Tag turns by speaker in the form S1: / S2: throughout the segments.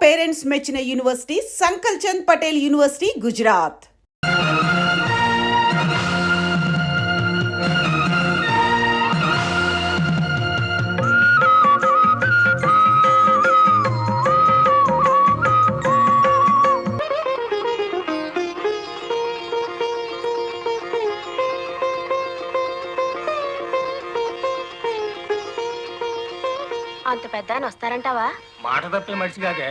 S1: Parents మెచ్చిన university సంకల్ Chand Patel university Gujarat.
S2: అంత పెద్ద ఆయన వస్తారంటావా?
S3: మాట తప్పే మనిషి కాదే.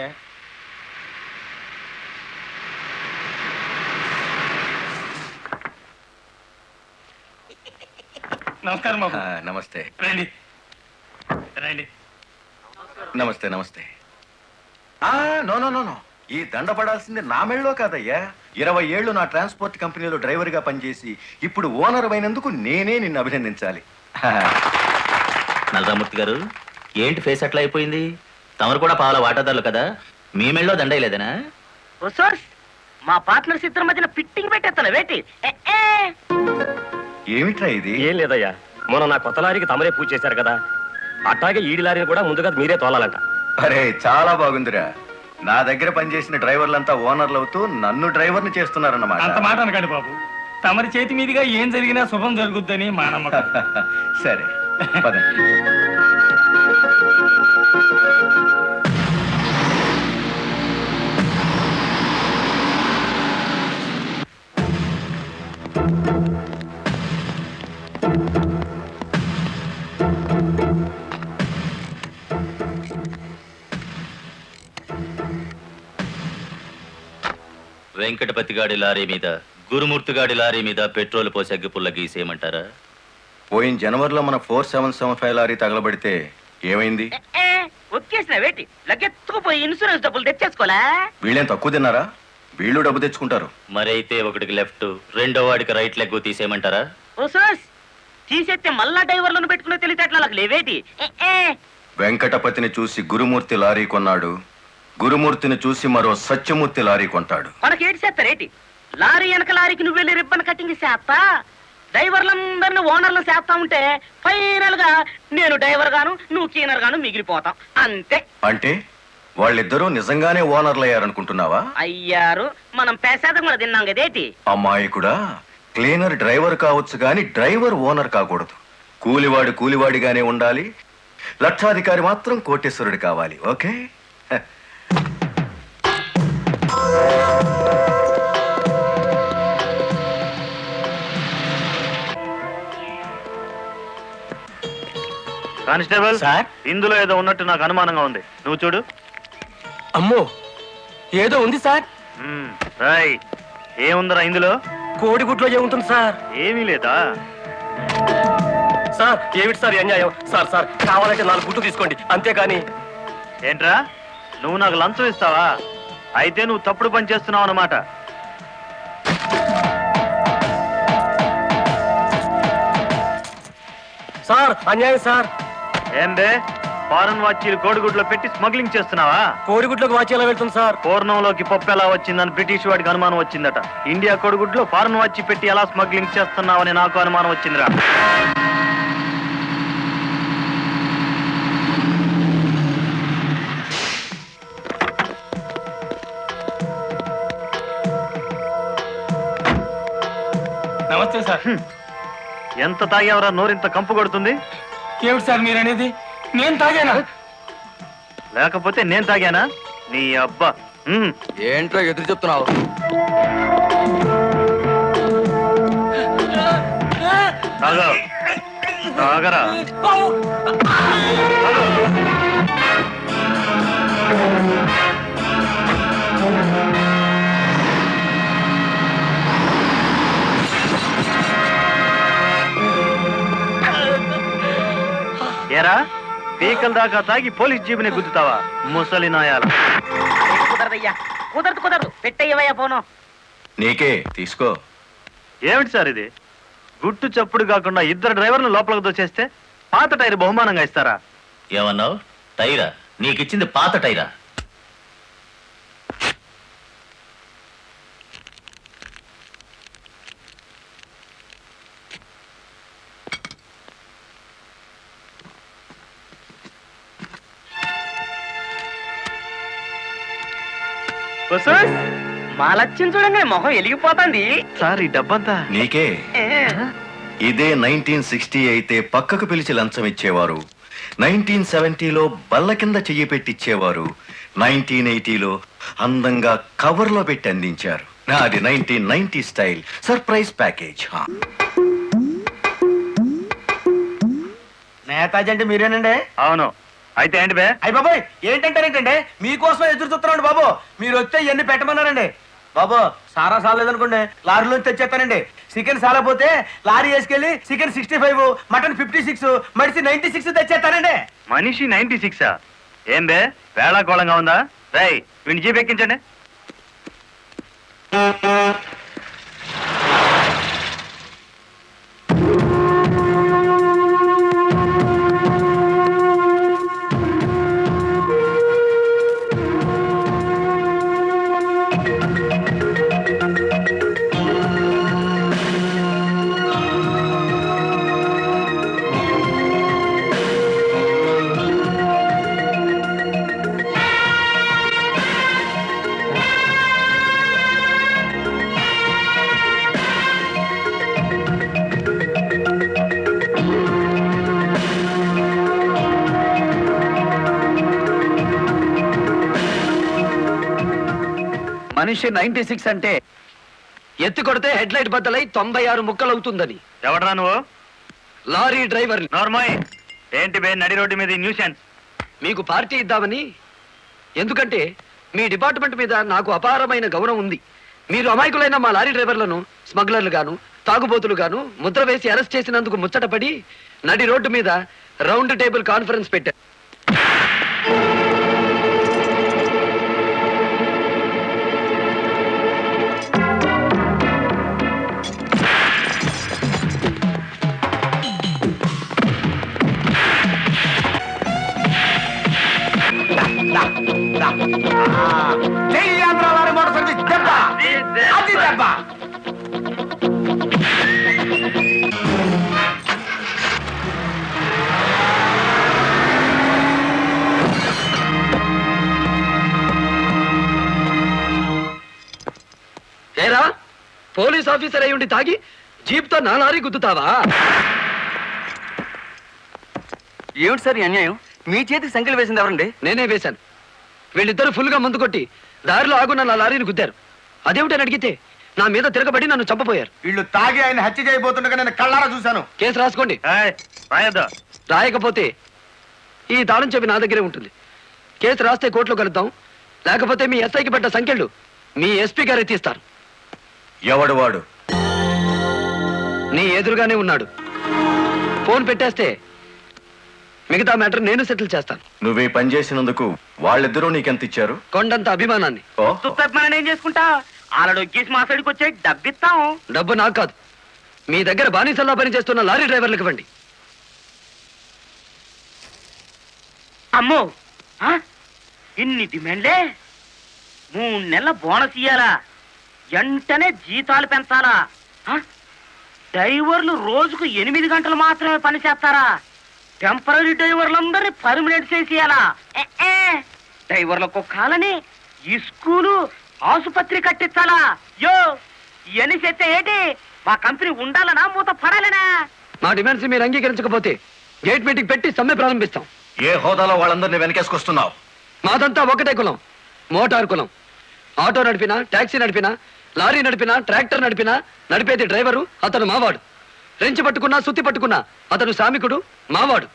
S3: నమస్కారం బాబు.
S4: నమస్తే.
S3: రండి రండి.
S4: నమస్తే నమస్తే. నో నో నో నో, ఈ దండ పడాల్సింది నా మెళ్ళలో కాదయ్యా. 20 ఏళ్ళు నా ట్రాన్స్పోర్ట్ కంపెనీలో డ్రైవర్గా పనిచేసి ఇప్పుడు ఓనర్ అయినందుకు నేనే నిన్ను అభినందించాలి.
S5: నల్లరామూర్తి గారు, ఏంటి ఫేస్ అట్లా అయిపోయింది? తమరు కూడా పాల వాటాదారులు కదా, మీ మెళ్ళలో దండయలేదనా?
S6: మా పార్ట్నర్స్ ఇద్దరి మధ్యన ఫిట్టింగ్ పెట్టేస్తాను వేటి.
S4: ఏమిట్రా ఇది?
S7: ఏం లేదయ్యా, మొన్న నా కొత్త లారీకి తమరే పూజ చేశారు కదా, అట్లాగే ఈడి లారీని కూడా ముందుగా మీరే తోలాలంట.
S4: అరే చాలా బాగుందిరా. నా దగ్గర పనిచేసిన డ్రైవర్లంతా ఓనర్లు అవుతూ నన్ను డ్రైవర్ని చేస్తున్నారన్నమాట.
S3: అంత మాట అనకండి బాబు. తమరి చేతి మీదుగా ఏం జరిగినా శుభం జరుగుద్దని మా నమ్మకం.
S4: సరే పదండి.
S5: వెంకటపతి గాడి లారీ మీద, గురుమూర్తి గాడి లారీ మీద పెట్రోల్ పోసి అగ్గిపుల్ల గీసేయమంటారా?
S4: పోయిన జనవరిలో మన 4775 లారీ తగలబడితే ఏమైంది?
S6: ఒక్కేసిన వేటి లగ్గెత్తుకుపోయి ఇన్సూరెన్స్ డబ్బులు తెచ్చేసుకోలే.
S4: వీళ్ళేం తక్కువ తిన్నారా? వీళ్ళు డబ్బు తెచ్చుకుంటారు.
S5: మరైతే ఒకటికి లెఫ్ట్, రెండో వాడికి రైట్ లెగ్ తీసేయమంటారా?
S6: తీసేస్తే మళ్ళా డ్రైవర్లను పెట్టుకునే తెలివితేటలు నాకు లేవేటి.
S4: వెంకటపతిని చూసి గురుమూర్తి లారీ కొన్నాడు, గురుమూర్తిని చూసి మరో సత్యమూర్తి లారీ కొంటాడు.
S6: మనకేటి చేస్తారేటి? లారీ వెనక లారీకి నువ్వు వెళ్ళి రిబ్బన్ కటింగ్ చేస్తా, డ్రైవర్లందరినీ ఓనర్లు చేస్తా ఉంటే ఫైనల్ గా నేను డ్రైవర్ గాను నువ్వు క్లీనర్ గాను మిగిలిపోతాం అంతే.
S4: అంటే వాళ్ళిద్దరూ నిజంగానే ఓనర్లు అయ్యారనుకుంటున్నావా?
S6: అయ్యారు, మనం పేసాదం కూడా తిన్నాం కదేటి.
S4: అమ్మాయి కూడా క్లీనర్ డ్రైవర్ కావచ్చు గాని డ్రైవర్ ఓనర్ కాకూడదు. కూలివాడు కూలివాడిగానే ఉండాలి, లక్షాధికారి మాత్రం కోటేశ్వరుడు కావాలి. ఓకే?
S7: కానిస్టేబుల్ సార్, ఇందులో ఏదో ఉన్నట్టు నాకు అనుమానంగా ఉంది, నువ్వు చూడు.
S8: అమ్మో, ఏదో ఉంది సార్.
S7: ఏముందరా ఇందులో?
S8: కోడిగుడ్లో ఏముంటుంది సార్?
S7: ఏమీ లేదా
S8: సార్? ఏమిటి సార్ అన్యాయం? సార్ సార్ కావాలంటే 4 గుడ్లు తీసుకోండి, అంతేగాని.
S7: ఏంట్రా, నువ్వు నాకు లంచం ఇస్తావా? అయితే నువ్వు తప్పుడు పని చేస్తున్నావు అన్నమాట.
S8: సార్ అన్యాయం సార్.
S7: ఏందే, ఫారెన్ వాచీలు కోడిగుడ్లో పెట్టి స్మగ్లింగ్ చేస్తున్నావా?
S8: కోడిగుడ్లోకి వాచి ఎలా వెళ్తుంది సార్?
S7: పూర్ణంలోకి పప్పు ఎలా వచ్చిందని బ్రిటిష్ వాడికి అనుమానం వచ్చిందట. ఇండియా కోడిగుడ్లో ఫారెన్ వాచి పెట్టి ఎలా స్మగ్లింగ్ చేస్తున్నావని నాకు అనుమానం వచ్చిందిరా.
S3: నమస్తే సార్.
S7: ఎంత తాగేవరా నోరింత కంపు కొడుతుంది?
S3: ఏమిటి సార్ మీరనేది? నేను తాగానా?
S7: లేకపోతే నేను తాగానా? నీ అబ్బా.
S8: ఏంట్రా ఎదురు చెప్తున్నావు?
S7: తాగరా. ఏరా, పీకల దాకా తాగి పోలీస్ జీబుని గుద్దుతావా ముసలి నాయాల?
S6: కుదరదయ్యా, కుదరదు. పెట్టయ్యవయ్యా పోను.
S4: నీకే తీసుకో.
S7: ఏమిటి సార్ ఇది? గుట్టు చప్పుడు కాకుండా 2 డ్రైవర్లు లోపలికి దోచేస్తే పాత టైర్ బహుమానంగా ఇస్తారా?
S5: ఏమన్నావు? టైరా? నీకిచ్చింది పాత టైరా?
S6: మా లక్ష్యం చూడండి మొహం వెలిగిపోతుంది
S7: సార్ ఈ డబ్బంతా
S4: నీకే ఇదే 1960 అయితే పక్కకు పిలిచి లంచం ఇచ్చేవారు, 1970లో బల్ల కింద చెయ్యి పెట్టిచ్చేవారు, 1980లో అందంగా కవర్లో పెట్టి అందించారు. నాది 1990 స్టైల్ సర్ప్రైజ్ ప్యాకేజ్.
S8: నేతాజీ అంటే మీరేనండి?
S7: అవును. అయితే ఏంటి బే?
S8: అయ్య బాబాయ్ ఏంటంటారేంటండి, మీకోసం ఎదురు చూస్తున్నాడు బాబు. మీరు వచ్చే ఇవన్నీ పెట్టమన్నారండి బాబు. సారా సాలేదనుకోండి లారీలోంచి తెచ్చేస్తానండి. చికెన్ సాలపోతే లారీ వేసుకెళ్ళి చికెన్ 65, మటన్ 56, మడిసి 96 తెచ్చేస్తానండి.
S7: మనిషి 96 ఏం బే వేళాకోళంగా ఉందా? రై వీడిని జీప్ ఎక్కించండి.
S9: మనిషి 96 అంటే ఎత్తి కొడితే హెడ్ లైట్ బద్దలై 96 ముక్కలవుతుందని.
S7: ఎవడరా నువ్వు?
S9: Lorry driver.
S7: నార్మల్ ఏంటి బే నడి రోడ్డు మీద న్యూసెన్స్?
S9: మీకు పార్టీ ఇద్దామని. ఎందుకంటే మీ డిపార్ట్మెంట్ మీద నాకు అపారమైన గౌరవం ఉంది. మీరు అమాయకులైన మా లారీ డ్రైవర్లను స్మగ్లర్లు గాను తాగుబోతులు గాను ముద్ర వేసి అరెస్ట్ చేసినందుకు ముచ్చటపడి నడి రోడ్డు మీద రౌండ్ టేబుల్ కాన్ఫరెన్స్ పెట్టారు.
S8: జై ఆంధ్ర లారీ మోటార్ సర్వీస్ దెబ్బ అది దెబ్బ.
S9: ఏరా పోలీస్ ఆఫీసర్ అయి ఉండి తాగి జీప్తో నా లారీ గుద్దుతావా?
S8: ఏమిటి సార్ ఈ అన్యాయం? మీ చేతికి సంఖ్యలు వేసింది ఎవరండి?
S9: నేనే వేశాను. వీళ్ళిద్దరూ ఫుల్గా ముందు కొట్టి దారిలో ఆగున్న నా లారీని గుద్దారు. అదేమిటని అడిగితే నా మీద తిరగబడి నన్ను చంపపోయారు.
S8: వీళ్ళు తాగి ఆయన హత్య చేయబోతుండగా నేను కళ్ళారా చూశాను.
S9: కేసు రాసుకోండి.
S7: రాయద్దా?
S9: రాయకపోతే ఈ తాళం చెవి నా దగ్గరే ఉంటుంది. కేసు రాస్తే కోర్టులో కలుద్దాం, లేకపోతే మీ ఎస్ఐకి పడ్డ సంఖ్యలు మీ ఎస్పీ గారే తీస్తారు.
S4: ఎవడు వాడు?
S9: నీ ఎదురుగానే ఉన్నాడు. ఫోన్ పెట్టేస్తే మిగతా మ్యాటర్ నేను సెటిల్ చేస్తాను.
S4: నువ్వే పని చేసినందుకు వాళ్ళిద్దరూ నీకెంత ఇచ్చారు?
S9: కొండంత అభిమానాన్ని.
S6: మనం ఏం చేసుకుంటా ఆలడొక్కేసి మా సైడ్కి వచ్చే డబ్బిస్తాం.
S9: డబ్బు నాకు కాదు, మీ దగ్గర బానిసల్లా పనిచేస్తున్న లారీ డ్రైవర్లకు ఇవ్వండి.
S6: అమ్మో ఆ? ఇన్ని డిమాండ్లే. 3 నెలల బోనస్ ఇయ్యాలా, వెంటనే జీతాలు పెంచాలా, ఆ? డ్రైవర్లు రోజుకు 8 గంటలు మాత్రమే పని చేస్తారా? టెంపరీ డ్రైవర్లందరినీ పర్మనెంట్ చేసేయాలా? డ్రైవర్లకు కాలని ఈ స్కూలు ఆసుపత్రి కట్టించాలా? యో ఇవన్నీ చేస్తే ఏంటి? మా కంపెనీ ఉండాలనా మూత పడాలనా?
S9: మా డిమాండ్స్ మీరు అంగీకరించకపోతే గేట్ మీటింగ్ పెట్టి సమ్మె ప్రారంభిస్తాం.
S4: ఏ హోదాలో వాళ్ళందరినీ వెనకేసుకొస్తున్నావు?
S9: మాదంతా ఒకటే కులం, మోటార్ కులం. ఆటో నడిపినా, టాక్సీ నడిపినా, లారీ నడిపినా, ట్రాక్టర్ నడిపినా నడిపేది డ్రైవరు, అతను మావాడు. రెంచి పట్టుకున్నా, సుత్తి పట్టుకున్నా అతను శ్రామికుడు, మావాడు.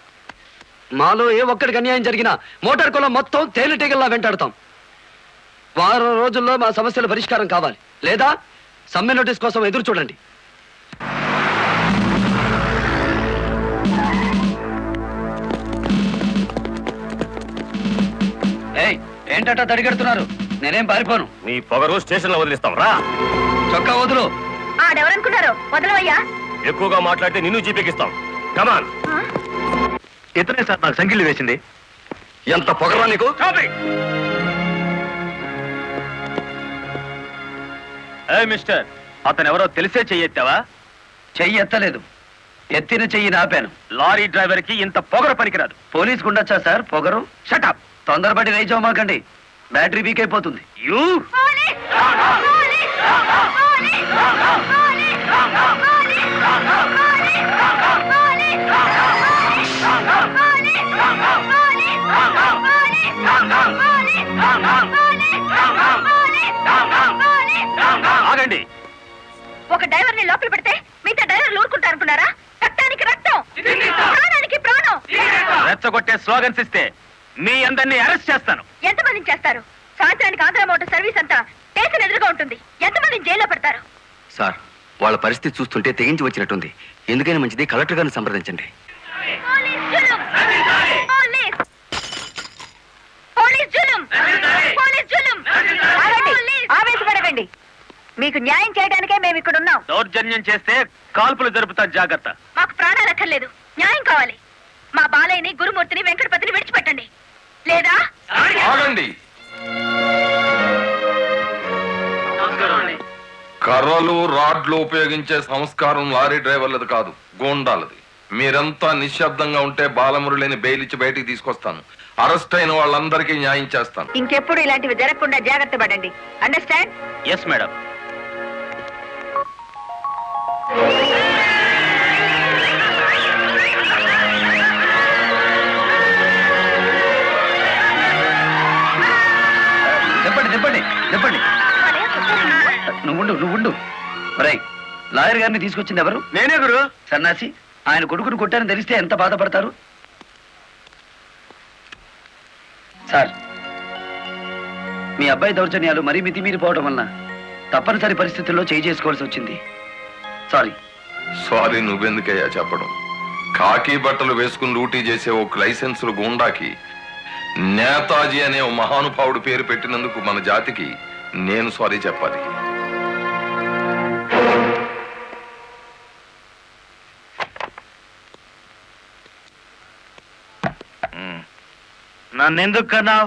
S9: మాలో ఏ ఒక్కడికి అన్యాయం జరిగినా మోటార్ కులం మొత్తం తేలిటీగల్లా వెంటాడతాం. వారం రోజుల్లో మా సమస్యల పరిష్కారం కావాలి, లేదా సమ్మె నోటీస్ కోసం ఎదురు చూడండి. ఏంటట తడిగడుతున్నారు? నేనేం పారిపోను.
S8: నీ పొగరు స్టేషన్ లో వదిలిస్తాం రా.
S9: చొక్కా వదులు.
S2: ఆడెవరనుకున్నారు? వదలవయ్యా.
S8: ఎక్కువగా మాట్లాడితే నిన్ను జీపెక్కిస్తాం. కమాన్.
S7: ఇతనే సార్ నాకు సంఖ్యలు వేసింది.
S8: ఎంత పొగరా నీకు?
S7: మిస్టర్, అతను ఎవరో తెలిసే చెయ్యెత్తావా?
S9: చెయ్యి ఎత్తలేదు, ఎత్తిన చెయ్యి నాపాను.
S7: లారీ డ్రైవర్ కి ఇంత పొగరు పనికిరాదు.
S9: పోలీస్ గుండొచ్చా సార్ పొగరు?
S7: షటప్.
S9: తొందరపడి రైజోమాకండి. బ్యాటరీ వీక్ అయిపోతుంది.
S7: యూ ఆగండి.
S2: ఒక డ్రైవర్ ని లోపల పెడితే మిగతా డ్రైవర్లు ఊరుకుంటారు అనుకున్నారా? రక్తానికి రక్తం, ప్రాణానికి ప్రాణం.
S7: రెచ్చగొట్టే స్లోగన్స్ ఇస్తే మీ అందరినీ అరెస్ట్ చేస్తాను.
S2: ఎంతమందిని చేస్తారు? సాయంత్రానికి ఆంధ్ర మోటార్ సర్వీస్ అంతా స్టేషన్ ఎదురుగా ఉంటుంది. ఎంతమందిని జైల్లో పెడతారు?
S9: సార్, వాళ్ళ పరిస్థితి చూస్తుంటే తెగించి వచ్చినట్టుంది. ఎందుకైనా మంచిది కలెక్టర్ గారిని సంప్రదించండి.
S2: పోలీస్ జులుం! పోలీస్ జులుం! పోలీస్ జులుం! ఆగండి, ఆవేశపడకండి. మీకు న్యాయం చేయడానికే మేము ఇక్కడ ఉన్నాం.
S7: దౌర్జన్యం చేస్తే కాల్పులు జరుపుతా, జాగ్రత్త.
S2: మాకు ప్రాణాలు అక్కర్లేదు, న్యాయం కావాలి. మా బాలయ్యని, గురుమూర్తిని, వెంకటపతిని విడిచిపెట్టండి. లేదా
S10: ఆగండి. కర్రలు రాడ్లు ఉపయోగించే సంస్కారం లారీ డ్రైవర్లది కాదు, గోండాలది. మీరంతా నిశ్శబ్దంగా ఉంటే బాలమురళిని బెయిల్ ఇచ్చి బయటికి తీసుకొస్తాను. అరెస్ట్ అయిన వాళ్ళందరికీ న్యాయం చేస్తాను.
S2: ఇంకెప్పుడు ఇలాంటివి జరగకుండా జాగ్రత్త పడండి. అండర్స్టాండ్?
S7: Yes madam.
S9: చెప్పండి. నువ్వు రై, లాయర్ గారిని తీసుకొచ్చింది ఎవరు?
S7: నేనే గురు.
S9: సన్నాసి, ఆయన కొడుకును కొట్టారని తెలిస్తే ఎంత బాధపడతారు? సార్, మీ అబ్బాయి దౌర్జన్యాలు మరీ మితిమీరిపోవడం వలన తప్పనిసరి పరిస్థితుల్లో చేయి చేసుకోవాల్సి వచ్చింది. సారీ.
S10: సారీ నువ్వెందుకయ్యా చెప్పడం? కాకి బట్టలు వేసుకుని డ్యూటీ చేసే ఒక లైసెన్సులు గూండాకి నేతాజీ అనే ఓ మహానుభావుడు పేరు పెట్టినందుకు మన జాతికి నేను సారీ చెప్పాలి.
S7: నన్నెందుకు కన్నావు?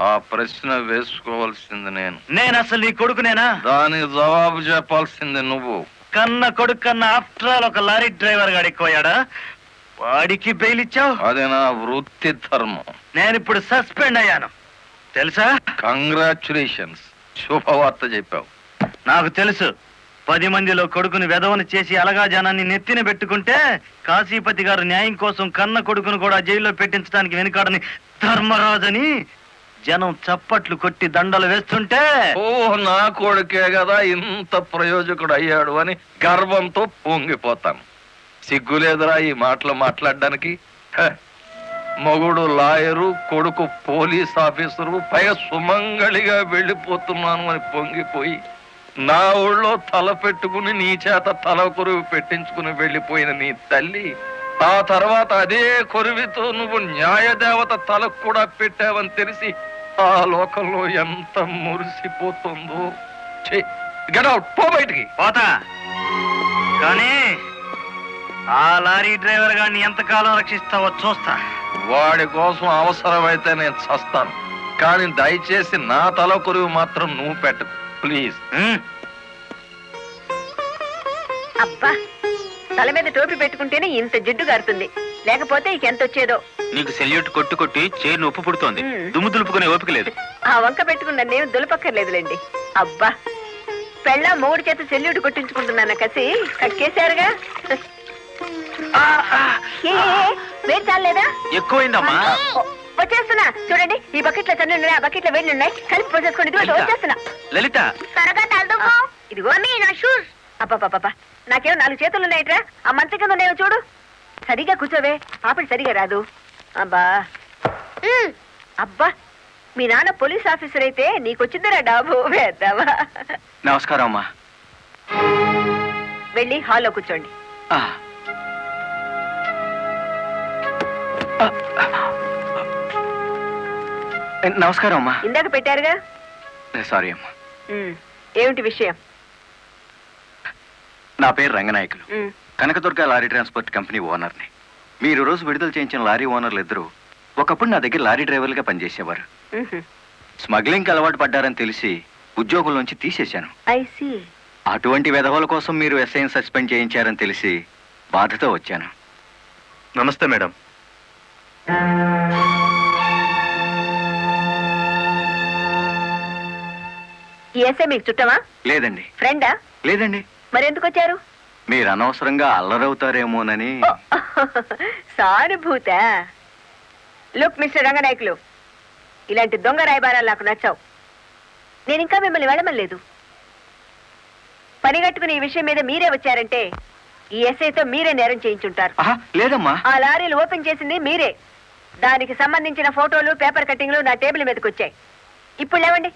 S10: ఆ ప్రశ్న వేసుకోవాల్సింది
S7: నేను అసలు నీ కొడుకునేనా?
S10: దానికి జవాబు చెప్పాల్సింది నువ్వు.
S7: కన్న కొడుకు కన్నా ఆఫ్టర్ ఆల్ ఒక లారీ డ్రైవర్ గాడిపోయాడా? వాడికి బెయిల్ ఇచ్చావు?
S10: అది నా వృత్తి ధర్మం.
S7: నేను ఇప్పుడు సస్పెండ్ అయ్యాను తెలుసా?
S10: కంగ్రాచులేషన్స్, శుభవార్త చెప్పావు.
S7: నాకు తెలుసు. 10 మందిలో కొడుకుని వెధవను చేసి అలగా జనాన్ని నెత్తిన పెట్టుకుంటే కాశీపతి గారు న్యాయం కోసం కన్న కొడుకును కూడా జైల్లో పెట్టించడానికి వెనుకాడని ధర్మరాజని జనం చప్పట్లు కొట్టి దండలు వేస్తుంటే,
S10: ఓ నా కొడుకే కదా ఇంత ప్రయోజకుడు అయ్యాడు అని గర్వంతో పొంగిపోతాను. సిగ్గులేదురా ఈ మాటలు మాట్లాడడానికి? మొగుడు లాయరు, కొడుకు పోలీస్ ఆఫీసరు, పైగా సుమంగళిగా వెళ్ళిపోతున్నాను అని పొంగిపోయి నా ఊళ్ళో తల పెట్టుకుని నీ చేత తల కొరువు పెట్టించుకుని వెళ్ళిపోయిన నీ తల్లి ఆ తర్వాత అదే కొరువితో నువ్వు న్యాయదేవత తలకు కూడా పెట్టావని తెలిసి ఆ లోకంలో ఎంత మురిసిపోతుందో. గెట్ అవుట్, పో బయటికి.
S7: పోతా. కానీ ఆ లారీ డ్రైవర్ గారిని ఎంతకాలం రక్షిస్తావో చూస్తా.
S10: వాడి కోసం అవసరమైతే నేను చస్తాను, కానీ దయచేసి నా తల కొరువు మాత్రం నువ్వు పెట్టకు ప్లీజ్.
S2: అబ్బా, తల మీద టోపీ పెట్టుకుంటేనే ఇంత జిడ్డు గారుతుంది, లేకపోతే ఇక ఎంత వచ్చేదో.
S5: నీకు సెల్యూట్ కొట్టు కొట్టి చేరును ఉప్పు పుడుతోంది. దుమ్ము దులుపుకునే ఓపిక లేదు.
S2: ఆ వంక పెట్టుకున్న నేను దులపక్కర్లేదులేండి. అబ్బా, పెళ్ళ మూడు చేత సెల్యూట్ కొట్టించుకుంటున్నాను కసి కక్కేశారుగా. వేడి చాలేదా?
S5: ఎక్కువైందమ్మా.
S2: వచ్చేస్తున్నా చూడండి. ఈ బకెట్ లో తన్ను ఉన్నాయి, ఆ బకెట్ లో వేడి ఉన్నాయి, కలిపి పోసేసుకోండి. ఇదిగో వచ్చేస్తున్నా.
S5: లలిత,
S2: త్వరగా తలదుకో. ఇదిగో మీ నా షూస్. అబ్బా, నాకేమో 4 చేతులు ఉన్నాయిట్రా. ఆ మంచి కింద ఉన్నాయో చూడు. సరిగా కూర్చోవే, పాపడి సరిగా రాదు. అబ్బా, మీ నాన్న పోలీస్ ఆఫీసర్ అయితే నీకొచ్చిందిరా డాబు. వేద్దామా?
S9: నమస్కారం అమ్మా.
S2: వెళ్ళి హాల్లో కూర్చోండి.
S9: నమస్కారం అమ్మా.
S2: ఇందాక పెట్టారుగా.
S9: సారీ అమ్మా.
S2: ఏమిటి విషయం?
S9: నా పేరు Ranganayakulu, Kanakadurga lorry transport company ఓనర్ని. మీరు రోజు విడుదల చేయించిన లారీ ఓనర్లు ఇద్దరు ఒకప్పుడు నా దగ్గర లారీ డ్రైవర్లుగా పనిచేసేవారు. స్మగ్లింగ్కి అలవాటు పడ్డారని తెలిసి ఉద్యోగుల నుంచి తీసేశాను. అటువంటి వెధవల కోసం మీరు ఎస్ఐని సస్పెండ్ చేయించారని తెలిసి బాధతో వచ్చాను.
S7: నమస్తే మేడం.
S2: ఈ ఎస్ఐ మీకు చుట్టమా?
S4: లేదండి.
S2: ఫ్రెండా?
S4: లేదండి.
S2: మరెందుకు వచ్చారు?
S4: మీరు అనవసరంగా అల్లరవుతారేమోనని.
S2: సానుభూత. లుక్ మిస్టర్ రంగనాయకులు, ఇలాంటి దొంగ రాయబారాలు నాకు నచ్చావు. నేను ఇంకా మిమ్మల్ని వెళ్ళమలేదు. పని కట్టుకుని ఈ విషయం మీద మీరే వచ్చారంటే ఈ ఎస్ఐతో మీరే నేరం చేయించుంటారు.
S4: లేదమ్మా.
S2: ఆ లారీలు ఓపెన్ చేసింది మీరే. దానికి సంబంధించిన ఫోటోలు, పేపర్ కట్టింగ్లు నా టేబుల్ మీదకి వచ్చాయి. ఇప్పుడు లేవండి.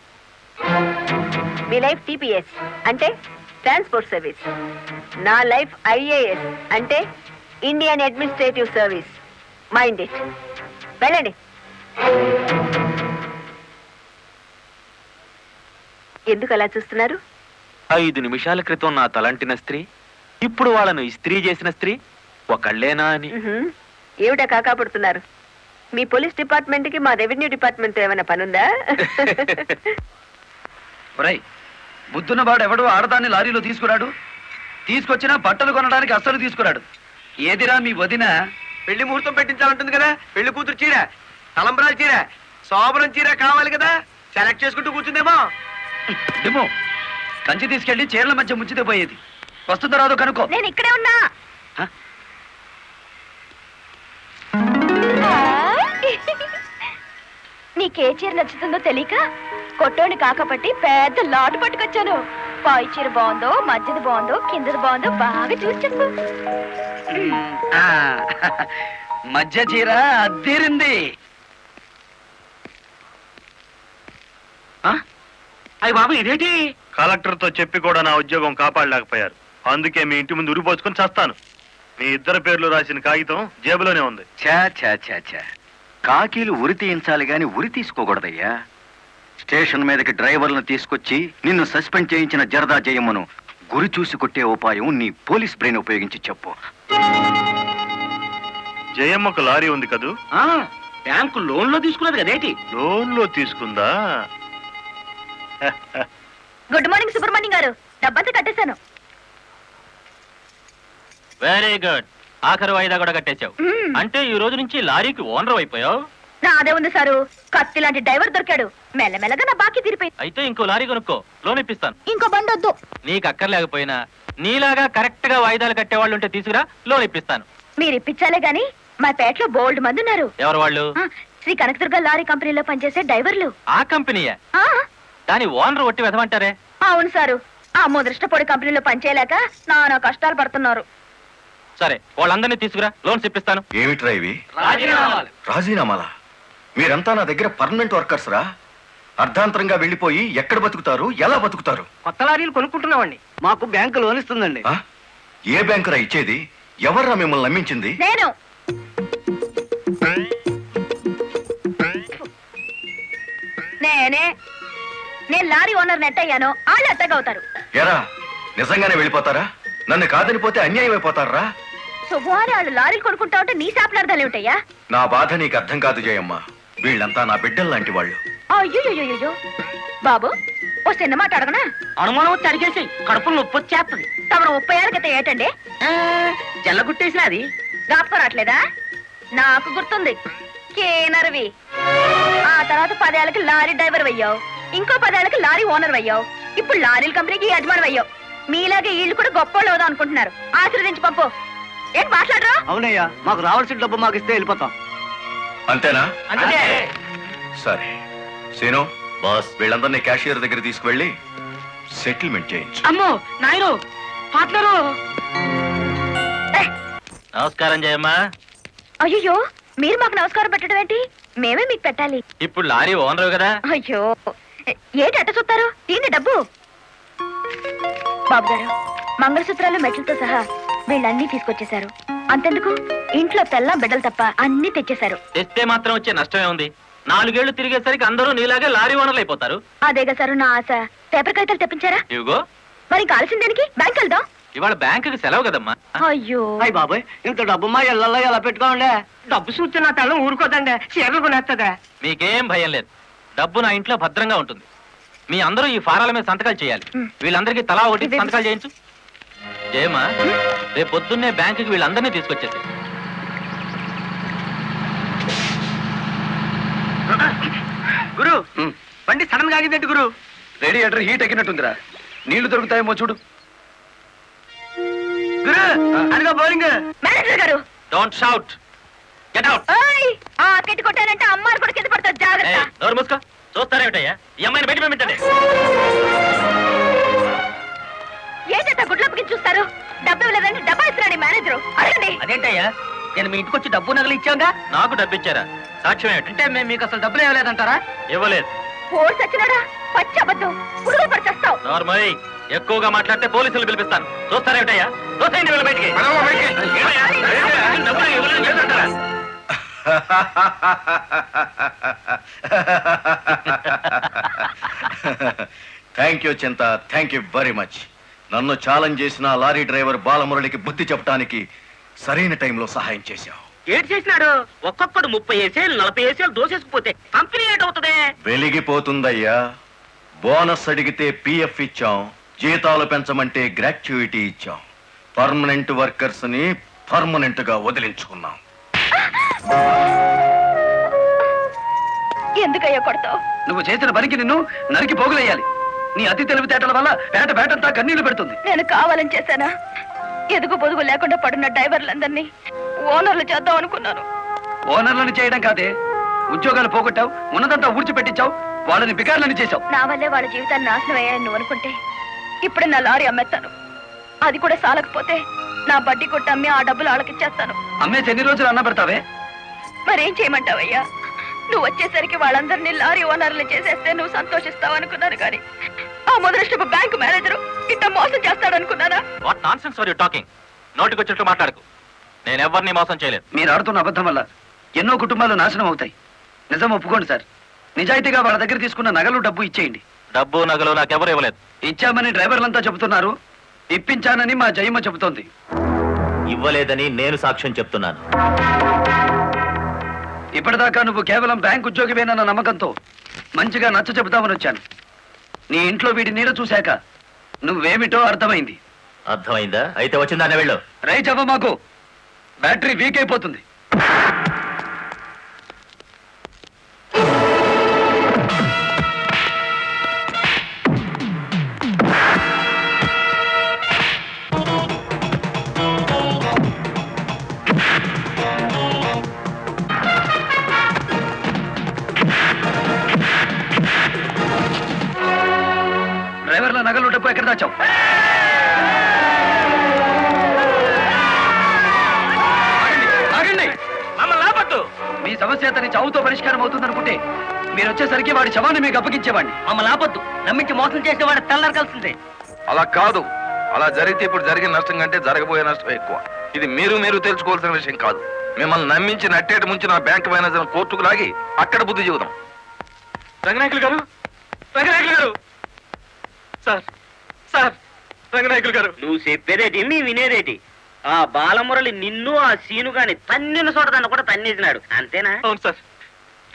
S2: మీ లైఫ్ టీపీఎస్ అంటే ట్రాన్స్పోర్ట్ సర్వీస్. నా లైఫ్ ఐఏఎస్ అంటే Indian administrative service. Mind it. వెళ్ళండి. ఎందుకు అలా చూస్తున్నారు?
S5: 5 నిమిషాల క్రితం నా తలంటిన స్త్రీ ఇప్పుడు వాళ్ళను ఇస్త్రీ చేసిన స్త్రీ ఒకళ్ళేనా అని.
S2: ఏమిటా కాకాపడుతున్నారు? మీ పోలీస్ డిపార్ట్మెంట్ కి మా రెవెన్యూ డిపార్ట్మెంట్ ఏమైనా పనుందా?
S9: ఒరేయ్, బుద్ధున్నవాడు ఎవడు ఆడదాన్ని లారీలో తీసుకురాడు? తీసుకొచ్చినా బట్టలు కొనడానికి అస్సలు తీసుకురాడు. ఏదిరా మీ వదిన?
S8: పెళ్లి ముహూర్తం పెట్టించాలంటుంది కదా. పెళ్లి కూతురు చీర, తలంబ్రాల చీర, శోభనం చీర కావాలి కదా. సెలెక్ట్ చేసుకుంటూ కూర్చుందేమో.
S9: డిమో, కంచి తీసుకెళ్లి చీరల మధ్య ముంచితే పోయేది. వస్తుందో రాదో కనుక్కో.
S2: నేను ఇక్కడే ఉన్నా. నీకే చీర నచ్చుతుందో తెలియక కొట్టోని కాకపట్టి పెద్ద లాటు పట్టుకొచ్చాను. పై చీర బాగుందో, మధ్యది బాగుందో, కిందది బాగుందో బాగా చూసి చెప్పు.
S9: ఆ, మధ్య చీర అద్దీరింది.
S6: అయ్యి బాబు ఇదేంటి?
S7: కలెక్టర్ తో చెప్పి కూడా నా ఉద్యోగం కాపాడలేకపోయారు. అందుకే మీ ఇంటి ముందు ఉరిపోసుకొని చేస్తాను. మీ ఇద్దరు పేర్లు రాసిన కాగితం జేబులోనే ఉంది.
S4: చా కాకీలు ఉరి తీయించాలి గాని ఉరి తీసుకోకూడదయ్యా. స్టేషన్ మీదకి డ్రైవర్లను తీసుకొచ్చి నిన్ను సస్పెండ్ చేయించిన జరదా జయమ్మను గురి చూసి కొట్టే ఉపాయం నీ పోలీస్ బ్రెయిన్ ఉపయోగించి చెప్పు.
S7: జయమ్మకు లారీ ఉంది కదూ?
S6: బ్యాంకు లోన్ లో తీసుకున్నది కదేటి?
S7: లోన్ లో తీసుకుందా?
S2: గుడ్ మార్నింగ్ సుబ్రహ్మణ్యం గారు. డబ్బంతా కట్టేశాను.
S5: Very good. ఆఖరి వాయిదా కూడా కట్టేశావు. అంటే ఈ రోజు నుంచి లారీకి ఓనర్ అయిపోయావు.
S2: నాదే ఉంది సారు. కత్తి లాంటి డ్రైవర్ దొరికాడు. మెల్లమెల్లగా నా బాకీ తీరిపోయింది.
S5: అయితే ఇంకో లారీ కొనుక్కో, లోన్ ఇప్పిస్తాను.
S2: ఇంకో బండి వద్దు.
S5: నీకు అక్కర్లేకపోయినా నీలాగా కరెక్ట్ గా వాయిదాలు కట్టేవాళ్ళు ఉంటే తీసుకురా, లోన్ ఇప్పిస్తాను.
S2: మీరు ఇప్పించాలే గాని మా పేటలో బోల్డ్ మంది ఉన్నారు.
S5: ఎవరు వాళ్ళు?
S2: శ్రీ కనకదుర్గ లారీ కంపెనీలో పనిచేసే డ్రైవర్లు.
S5: ఆ కంపెనీయే?
S2: ఆ,
S5: దాని ఓనర్ ఒట్టి వెదమంటారే?
S2: అవును సారు. ఆ ముదృష్టపొడి కంపెనీలో పనిచేయలేక నానా కష్టాలు పడుతున్నారు.
S5: సరే, వాళ్ళందరినీ తీసుకురా, లోన్స్ ఇప్పిస్తాను.
S4: ఏమిట్రా ఇవి? రాజీనామాలా? మీరంతా నా దగ్గర పర్మనెంట్ వర్కర్స్ రా. అర్ధాంతరంగా వెళ్ళిపోయి ఎక్కడ బతుకుతారు, ఎలా బతుకుతారు?
S6: కొత్త లారీలు కొనుక్కుంటున్నామండి.
S8: మాకు బ్యాంకు లోన్ ఇస్తుందండి.
S4: ఆ? ఏ బ్యాంకురా ఇచ్చేది? ఎవర్రా మిమ్మల్ని నమ్మించింది?
S2: నేను నేను లారీ ఓనర్ నెట్ అయ్యాను. వాళ్ళు ఎత్తగవుతారు.
S4: ఎరా, నిజంగానే వెళ్ళిపోతారా? నన్ను కాదని పోతే అన్యాయం అయిపోతారా?
S2: శుభవారి వాళ్ళు లారీలు కొనుక్కుంటా ఉంటే నీ శాపలార్థాలు ఏమిటయ్యా?
S4: నా బాధ నీకు అర్థం కాదు జయమ్మ. వీళ్ళంతా నా బిడ్డల్లాంటి వాళ్ళు.
S2: అయ్యో బాబు, ఓ చిన్న మాట అడగనా?
S6: అనుమానం వచ్చి అడిగేసి కడుపులో నొప్పి వచ్చేస్తుంది.
S2: తమరు 30 ఏళ్ళ క్రితం ఏటండి
S6: జల్లగుట్టేసిన అది
S2: జ్ఞాపకం రావట్లేదా? నాకు గుర్తుంది. కేనర్వి. ఆ తర్వాత 10 ఏళ్ళకి లారీ డ్రైవర్ అయ్యావు. ఇంకో 10 ఏళ్ళకి లారీ ఓనర్ అయ్యావు. ఇప్పుడు లారీల కంపెనీకి యజమాని అయ్యావు. మీలాగే వీళ్ళు కూడా గొప్పోళ్ళు అవుదాం అనుకుంటున్నారు. ఆశీర్వదించి పంపు. ఏం మాట్లాడరా?
S8: అవునయ్యా, మాకు రావాల్సిన డబ్బు మాకు ఇస్తే వెళ్ళిపోతాం.
S4: అంతేనా?
S6: అంతే.
S4: సరే సీను బాస్, వీళ్ళందరినీ క్యాషియర్ దగ్గర తీసుకువెళ్ళి సెటిల్మెంట్ చేయించు.
S6: అమ్మో నాయను, పార్ట్నరు.
S5: నమస్కారం జయమ్మా.
S2: అయ్యో, మీరు మాకు నమస్కారం పెట్టడం ఏంటి? మేమే మీకు పెట్టాలి.
S5: ఇప్పుడు లారీ ఓనర్ కదా.
S2: అయ్యో, ఏంటి అట్ట చూస్తారు? దీన్ని డబ్బు. బాబు గారు, మంగళసూత్రాలు మెట్లతో సహా వీళ్ళన్నీ తీసుకొచ్చేశారు. అంతెందుకు, ఇంట్లో తెల్ల బిడ్డలు తప్ప అన్ని తెచ్చేశారు.
S5: తెస్తే మాత్రం వచ్చే నష్టమే ఉంది. 4 ఏళ్లు తిరిగేసరికి అందరూ నీలాగే లారీ ఓనర్లు అయిపోతారు.
S2: అదేగా సారు నా ఆశ. పేపర్ కాగితాలు తెప్పించారా?
S5: ఇవిగో.
S2: మరి కాల్సిన దానికి బ్యాంక్ వెళ్దాం.
S5: ఇవాళ బ్యాంకుకి సెలవు కదమ్మా.
S2: అయ్యో,
S8: అయ్యి బాబాయ్, ఇంత డబ్బు మా ఇళ్ళల్లో ఎలా పెట్టుకోండి?
S6: డబ్బు చూస్తే నా తల్లం ఊరుకోదండి. చీరలు కొనేస్తుందా?
S5: మీకేం భయం లేదు. డబ్బు నా ఇంట్లో భద్రంగా ఉంటుంది. మీ అందరూ ఈ ఫారాల మీద సంతకాలు చేయాలి. వీళ్ళందరికీ తలా ఒకటి సంతకాలు చేయించు. జయమ్మా, రేపు పొద్దున్నే బ్యాంకుకి వీళ్ళందరినీ తీసుకొచ్చేసి.
S8: గురు, బండి సడన్ గా ఆగిందండి గురు.
S9: Radiator heat ఎక్కినట్టుందిరా. నీళ్లు దొరుకుతాయేమో చూడు.
S8: గురు అదిగో బౌలింగ్.
S2: మేనేజర్ గారు
S5: డోంట్ షౌట్. Get out.
S2: ఓయ్ ఆ కెట్టి కొట్టానంటే అమ్మారు కూడా కింద పడతారు, జాగ్రత్త.
S5: నోరు మూసుకో. చూస్తారేమిటయ్యా, ఈ అమ్మాయిని బయట పంపించండి.
S2: ఏంటంటే గుడ్లప్పకి చూస్తారు? డబ్బు ఇవ్వలేదని డబ్బా ఇస్తున్నాడు మేనేజర్. అడగండి.
S6: అదేంటయ్యా, నేను మీ ఇంటికి వచ్చి డబ్బు నగలు ఇచ్చాగా.
S5: నాకు డబ్బు ఇచ్చారా? సాక్ష్యం ఏమిటి?
S6: అంటే మేము మీకు అసలు డబ్బులు ఇవ్వలేదంటారా?
S5: ఇవ్వలేదు.
S2: ఓడి సచ్చినాడా? పచ్చి అబద్ధం. పురుగులు పడిచేస్తావు.
S5: నార్మల్ ఎక్కువగా మాట్లాడితే పోలీసులు పిలిపిస్తాను. చూస్తారేమిటయ్యా? చూస్తాయండి వీళ్ళ బయటికి. ఏమయ్యా? డబ్బులు ఇవ్వలేదు చేస్తుంటారా?
S4: థ్యాంక్ యూ చింత, థ్యాంక్ యూ వెరీ మచ్. నన్ను ఛాలెంజ్ చేసిన లారీ డ్రైవర్ బాలమురళికి బుద్ధి చెప్పడానికి సరైన టైంలో సహాయం చేశావు.
S6: ఏడు చేసినాడు? ఒక్కొక్కడు 30 ఏసేలు 40 ఏసేలు దోసేసుకుపోతే కంపెనీ ఏటవుతుంది?
S4: వెలిగిపోతుందయ్యా. బోనస్ అడిగితే పిఎఫ్ ఇచ్చాం, జీతాలు పెంచమంటే గ్రాట్యుయిటీ ఇచ్చాం. పర్మనెంట్ వర్కర్స్ ని పర్మనెంట్ గా వదిలించుకున్నాం.
S2: ఎందుకయ్యా కొడతావు?
S9: నువ్వు చేసిన పనికి నిన్ను నరికి పోగులేయాలి. నీ అతి తెలివితేటల వల్ల బేటంతా కన్నీళ్లు పెడుతుంది.
S2: నేను కావాలని చేశానా? ఎదుగు పొదుగు లేకుండా పడున్న డ్రైవర్లందరినీ ఓనర్లు చేద్దాం అనుకున్నాను.
S9: ఓనర్లను చేయడం కాదే, ఉద్యోగాలు పోగొట్టావు, ఉన్నదంతా ఊడ్చిపెట్టించావు, వాళ్ళని బికార్లని చేశావు.
S2: నా వల్లే వాళ్ళ జీవితాన్ని నాశనం అయ్యాయని నువ్వు అనుకుంటే ఇప్పుడు నా లారీ అమ్మేస్తాను. అది కూడా సాలకపోతే నా బడ్డీ కొట్టి అమ్మి ఆ డబ్బులు వాళ్ళకిచ్చేస్తాను.
S9: అమ్మేసి ఎన్ని రోజులు అన్న పెడతావే?
S2: మరేం చేయమంటావయ్యా? నువ్వు వచ్చేసరికి వాళ్ళందరినీ లారీ ఓనర్లు చేసేస్తే నువ్వు సంతోషిస్తావు అనుకున్నాను, కానీ ఆ మొదలష్టపు బ్యాంకు మేనేజరు ఇట్ట మోసం చేస్తాడు అనుకున్నానా?
S5: What nonsense are you talking? నోటికొచ్చినట్టు మాట్లాడకు. నేను ఎవరిని మోసం చేయలేదు.
S9: మీరు ఆడుతున్న అబద్ధం వల్ల ఎన్నో కుటుంబాలు నాశనం అవుతాయి. నిజం ఒప్పుకోండి సార్. నిజాయితీగా వాళ్ళ దగ్గర తీసుకున్న నగలు డబ్బు ఇచ్చేయండి.
S5: డబ్బు నగలు నాకెవరు ఇవ్వలేదు.
S9: ఇచ్చామని డ్రైవర్లంతా చెబుతున్నారు, ఇప్పించానని మా జయమ్మ చెబుతోంది.
S5: ఇవ్వలేదని నేను సాక్ష్యం చెప్తున్నాను.
S9: ఇప్పటిదాకా నువ్వు కేవలం బ్యాంక్ ఉద్యోగివేనన్న నమ్మకంతో మంచిగా నచ్చ చెబుతామని వచ్చాను. నీ ఇంట్లో వీడి నీడ చూశాక నువ్వేమిటో అర్థమైంది.
S5: అర్థమైందా? అయితే వచ్చిందానే వెళ్ళు.
S9: రైట్ అవ్వ, మాకు బ్యాటరీ వీక్ అయిపోతుంది. డ్రైవర్ల నగలు డబ్బు ఎక్కడ దాచావు? ఆగండి.
S5: మమ్మల్ని ఆపొద్దు.
S9: మీ సమస్య అతని చావుతో పరిష్కారం అవుతుందనుకుంటే మీరు వచ్చేసరికి వాడి శవాన్ని మీకు అప్పగించేవాడిని.
S6: మమ్మల్ని ఆపొద్దు. నమ్మించి మోసం చేసే వాడు తెల్లారకాల్సిందే.
S10: అలా కాదు. అలా జరిగితే ఇప్పుడు జరిగిన నష్టం కంటే జరగబోయే నష్టం ఎక్కువ. ఇది మీరు తెలుసుకోవాల్సిన విషయం కాదు. మిమ్మల్ని నమ్మించి నట్టేట ముంచి నా బ్యాంక్ మేనేజర్ కోర్టుకు లాగి అక్కడ బుద్ధి చెబుదాం.
S5: రంగనాయకులు గారు, రంగనాయకులు గారు, సార్ సార్, రంగనాయకులు గారు.
S6: నువ్వు చెప్పేదేటి మీ వినేదేటి? ఆ బాలమురళి నిన్ను ఆ సీను గాని తన్నిన చోట దాన్ని కూడా తన్నేసినాడు, అంతేనా?
S5: అవును సార్.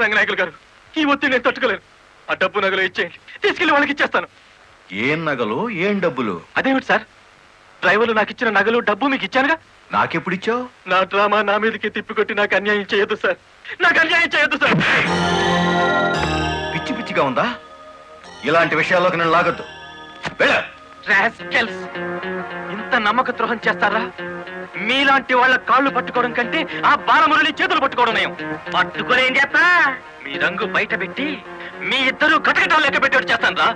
S5: రంగనాయకులు గారు, ఈ ఒత్తిడి నేను తట్టుకోలేను. ఆ డబ్బు నగలు ఇచ్చేయండి, తీసుకెళ్లి వాళ్ళకి ఇచ్చేస్తాను.
S4: ఏం నగలు, ఏం డబ్బులు?
S5: అదేమిటి సార్, డ్రైవర్లు నాకు ఇచ్చిన నగలు డబ్బు మీకు ఇచ్చానుగా.
S4: నాకెప్పుడిచ్చావు?
S5: నా డ్రామా నా మీదకి తిప్పికొట్టి నాకు అన్యాయం చేయొద్దు సార్. నాకు అన్యాయం చేయొద్దు సార్.
S4: పిచ్చి పిచ్చిగా ఉందా? ఇలాంటి విషయాల్లోకి నేను లాగొద్దు. వెళ్ళు.
S5: రాస్కెల్స్, ఇంత నమ్మక ద్రోహం చేస్తారా? మీలాంటి వాళ్ళ కాళ్ళు పట్టుకోవడం కంటే ఆ బాలమురళి చేతులు పట్టుకోవడం నయం.
S6: పట్టుకొని ఏం చేస్తా?
S5: మీ రంగు బయట పెట్టి మీ ఇద్దరు కటకటాలు లెక్క పెట్టేట్టు చేస్తాను రా.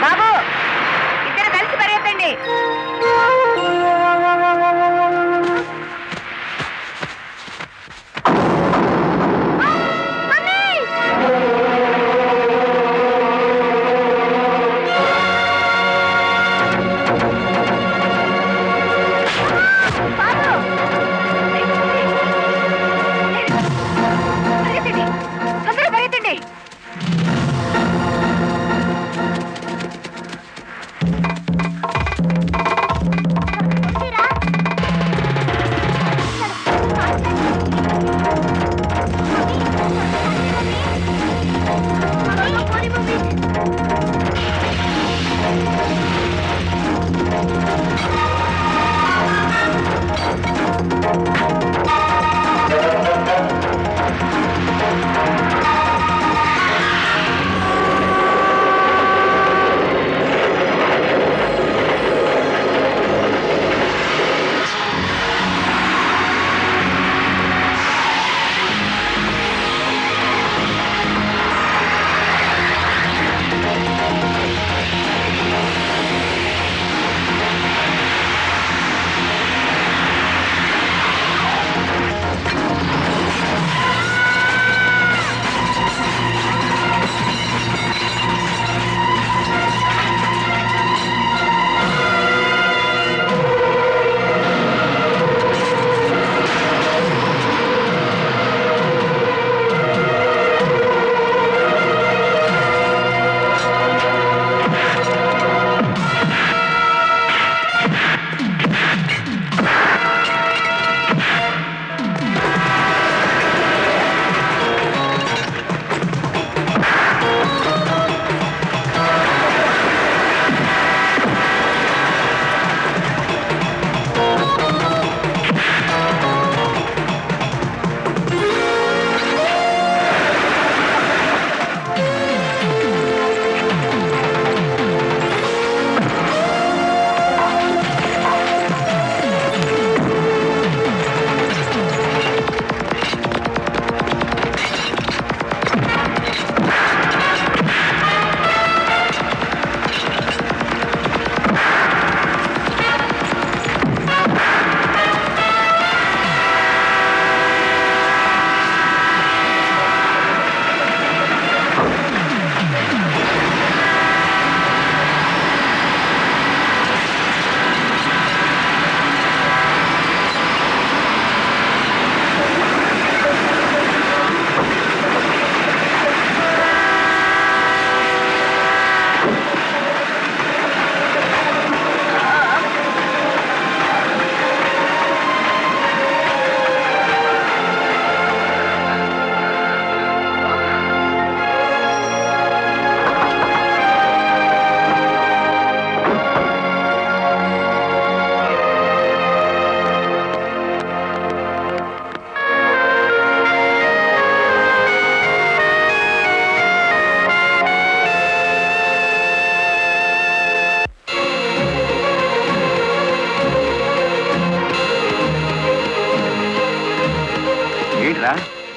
S2: బాబు, ఇద్దరు కలిసి పరిగెత్తండి. బాబు,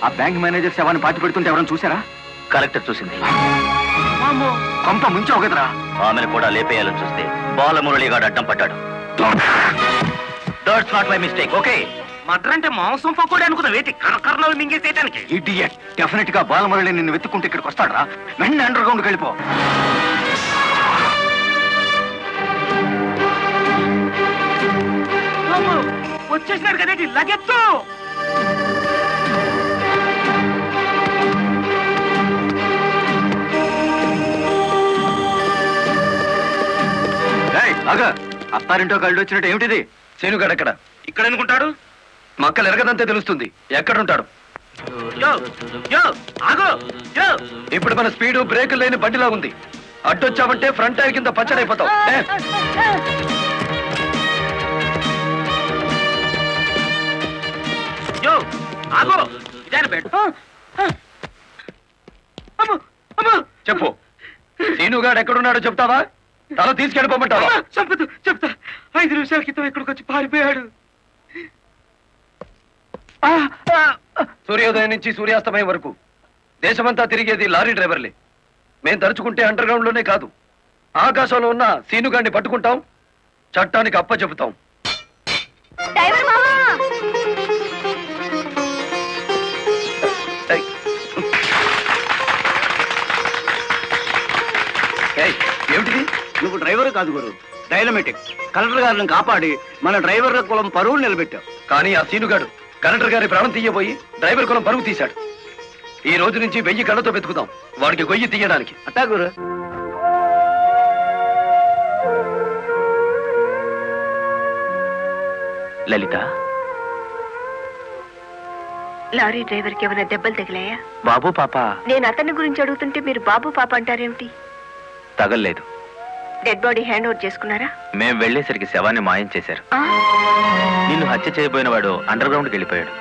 S4: ఆ బ్యాంక్ మేనేజర్ శవాన్ని పాతి పెడుతుంటే ఎవరైనా చూసారా?
S5: కలెక్టర్ చూసింది.
S4: కొంప ముంచావు కదరా.
S5: ఆమెను కూడా లేపేయాలని చూస్తే బాలమురళిగాడు అడ్డం పడ్డాడు. That's not my mistake. Okay,
S6: matar అంటే మాంసం పకోడీ అనుకున్న వేటి కర్నలు మింగేసేయటానికి.
S4: ఇడియట్. డెఫినెట్ గా బాలమురళి నిన్ను వెతుక్కుంటే ఇక్కడికి వస్తాడరా. వెంటనే అండర్ గ్రౌండ్కి వెళ్ళిపో.
S6: వచ్చేసినాడు కదేటి లగెత్తు.
S4: అత్తారింటో కళ్ళు వచ్చినట్టు ఏమిటిది?
S9: శీనుగాడు ఎక్కడ?
S6: ఇక్కడ ఎందుకుంటాడు?
S9: మక్కలు ఎరగదంతే తెలుస్తుంది. ఎక్కడుంటాడు?
S6: యో యో ఆగు యో.
S9: ఇప్పుడు మన స్పీడు బ్రేకులు లేని బండిలా ఉంది. అడ్డొచ్చావంటే ఫ్రంట్ టైర్ కింద పచ్చడైపోతావు.
S6: యో ఆగు. ఇదాని బెడ్. అమ్మో అమ్మో.
S9: చెప్పు, శీనుగాడు ఎక్కడున్నాడో చెప్తావా? తల తీసుకెళ్ళిపోమంటావా?
S6: చంపదు, చెప్తా. 5 నిమిషాల క్రితం ఇక్కడికి వచ్చి పారిపోయాడు.
S9: సూర్యోదయం నుంచి సూర్యాస్తమయం వరకు దేశమంతా తిరిగేది లారీ డ్రైవర్లే. మేం తలుచుకుంటే అండర్ గ్రౌండ్ లోనే కాదు, ఆకాశంలో ఉన్న సీనుగాడిని పట్టుకుంటాం, చట్టానికి అప్ప చెబుతాం. ఏమిటిది?
S8: నువ్వు డ్రైవర్ కాదు గురు, డైనమెటిక్. కలెక్టర్ గారిని కాపాడి మన డ్రైవర్ల కులం పరువులు నిలబెట్టావు.
S9: కానీ ఆ సీనుగాడు కలెక్టర్ గారి ప్రాణం తీయబోయి డ్రైవర్ కులం పరుగు తీశాడు. ఈ రోజు నుంచి 1000 కళ్ళతో వెతుకుతాం వాడికి గొయ్యి తీయడానికి.
S8: అట్టా గురు.
S5: లలిత,
S2: లారీ డ్రైవర్ కి ఏమైనా దెబ్బలు తగిలాయా?
S5: బాబు పాప.
S2: నేను అతని గురించి అడుగుతుంటే మీరు బాబు పాప అంటారేమిటి?
S5: తగల్లేదు.
S2: డెడ్ బాడీ హ్యాండ్ ఓవర్ చేసుకున్నారా?
S5: మేం వెళ్లేసరికి శవాన్ని మాయం చేశారు.
S2: ఆ?
S5: నిన్ను హత్య చేయబోయిన వాడు అండర్ గ్రౌండ్కి వెళ్ళిపోయాడు.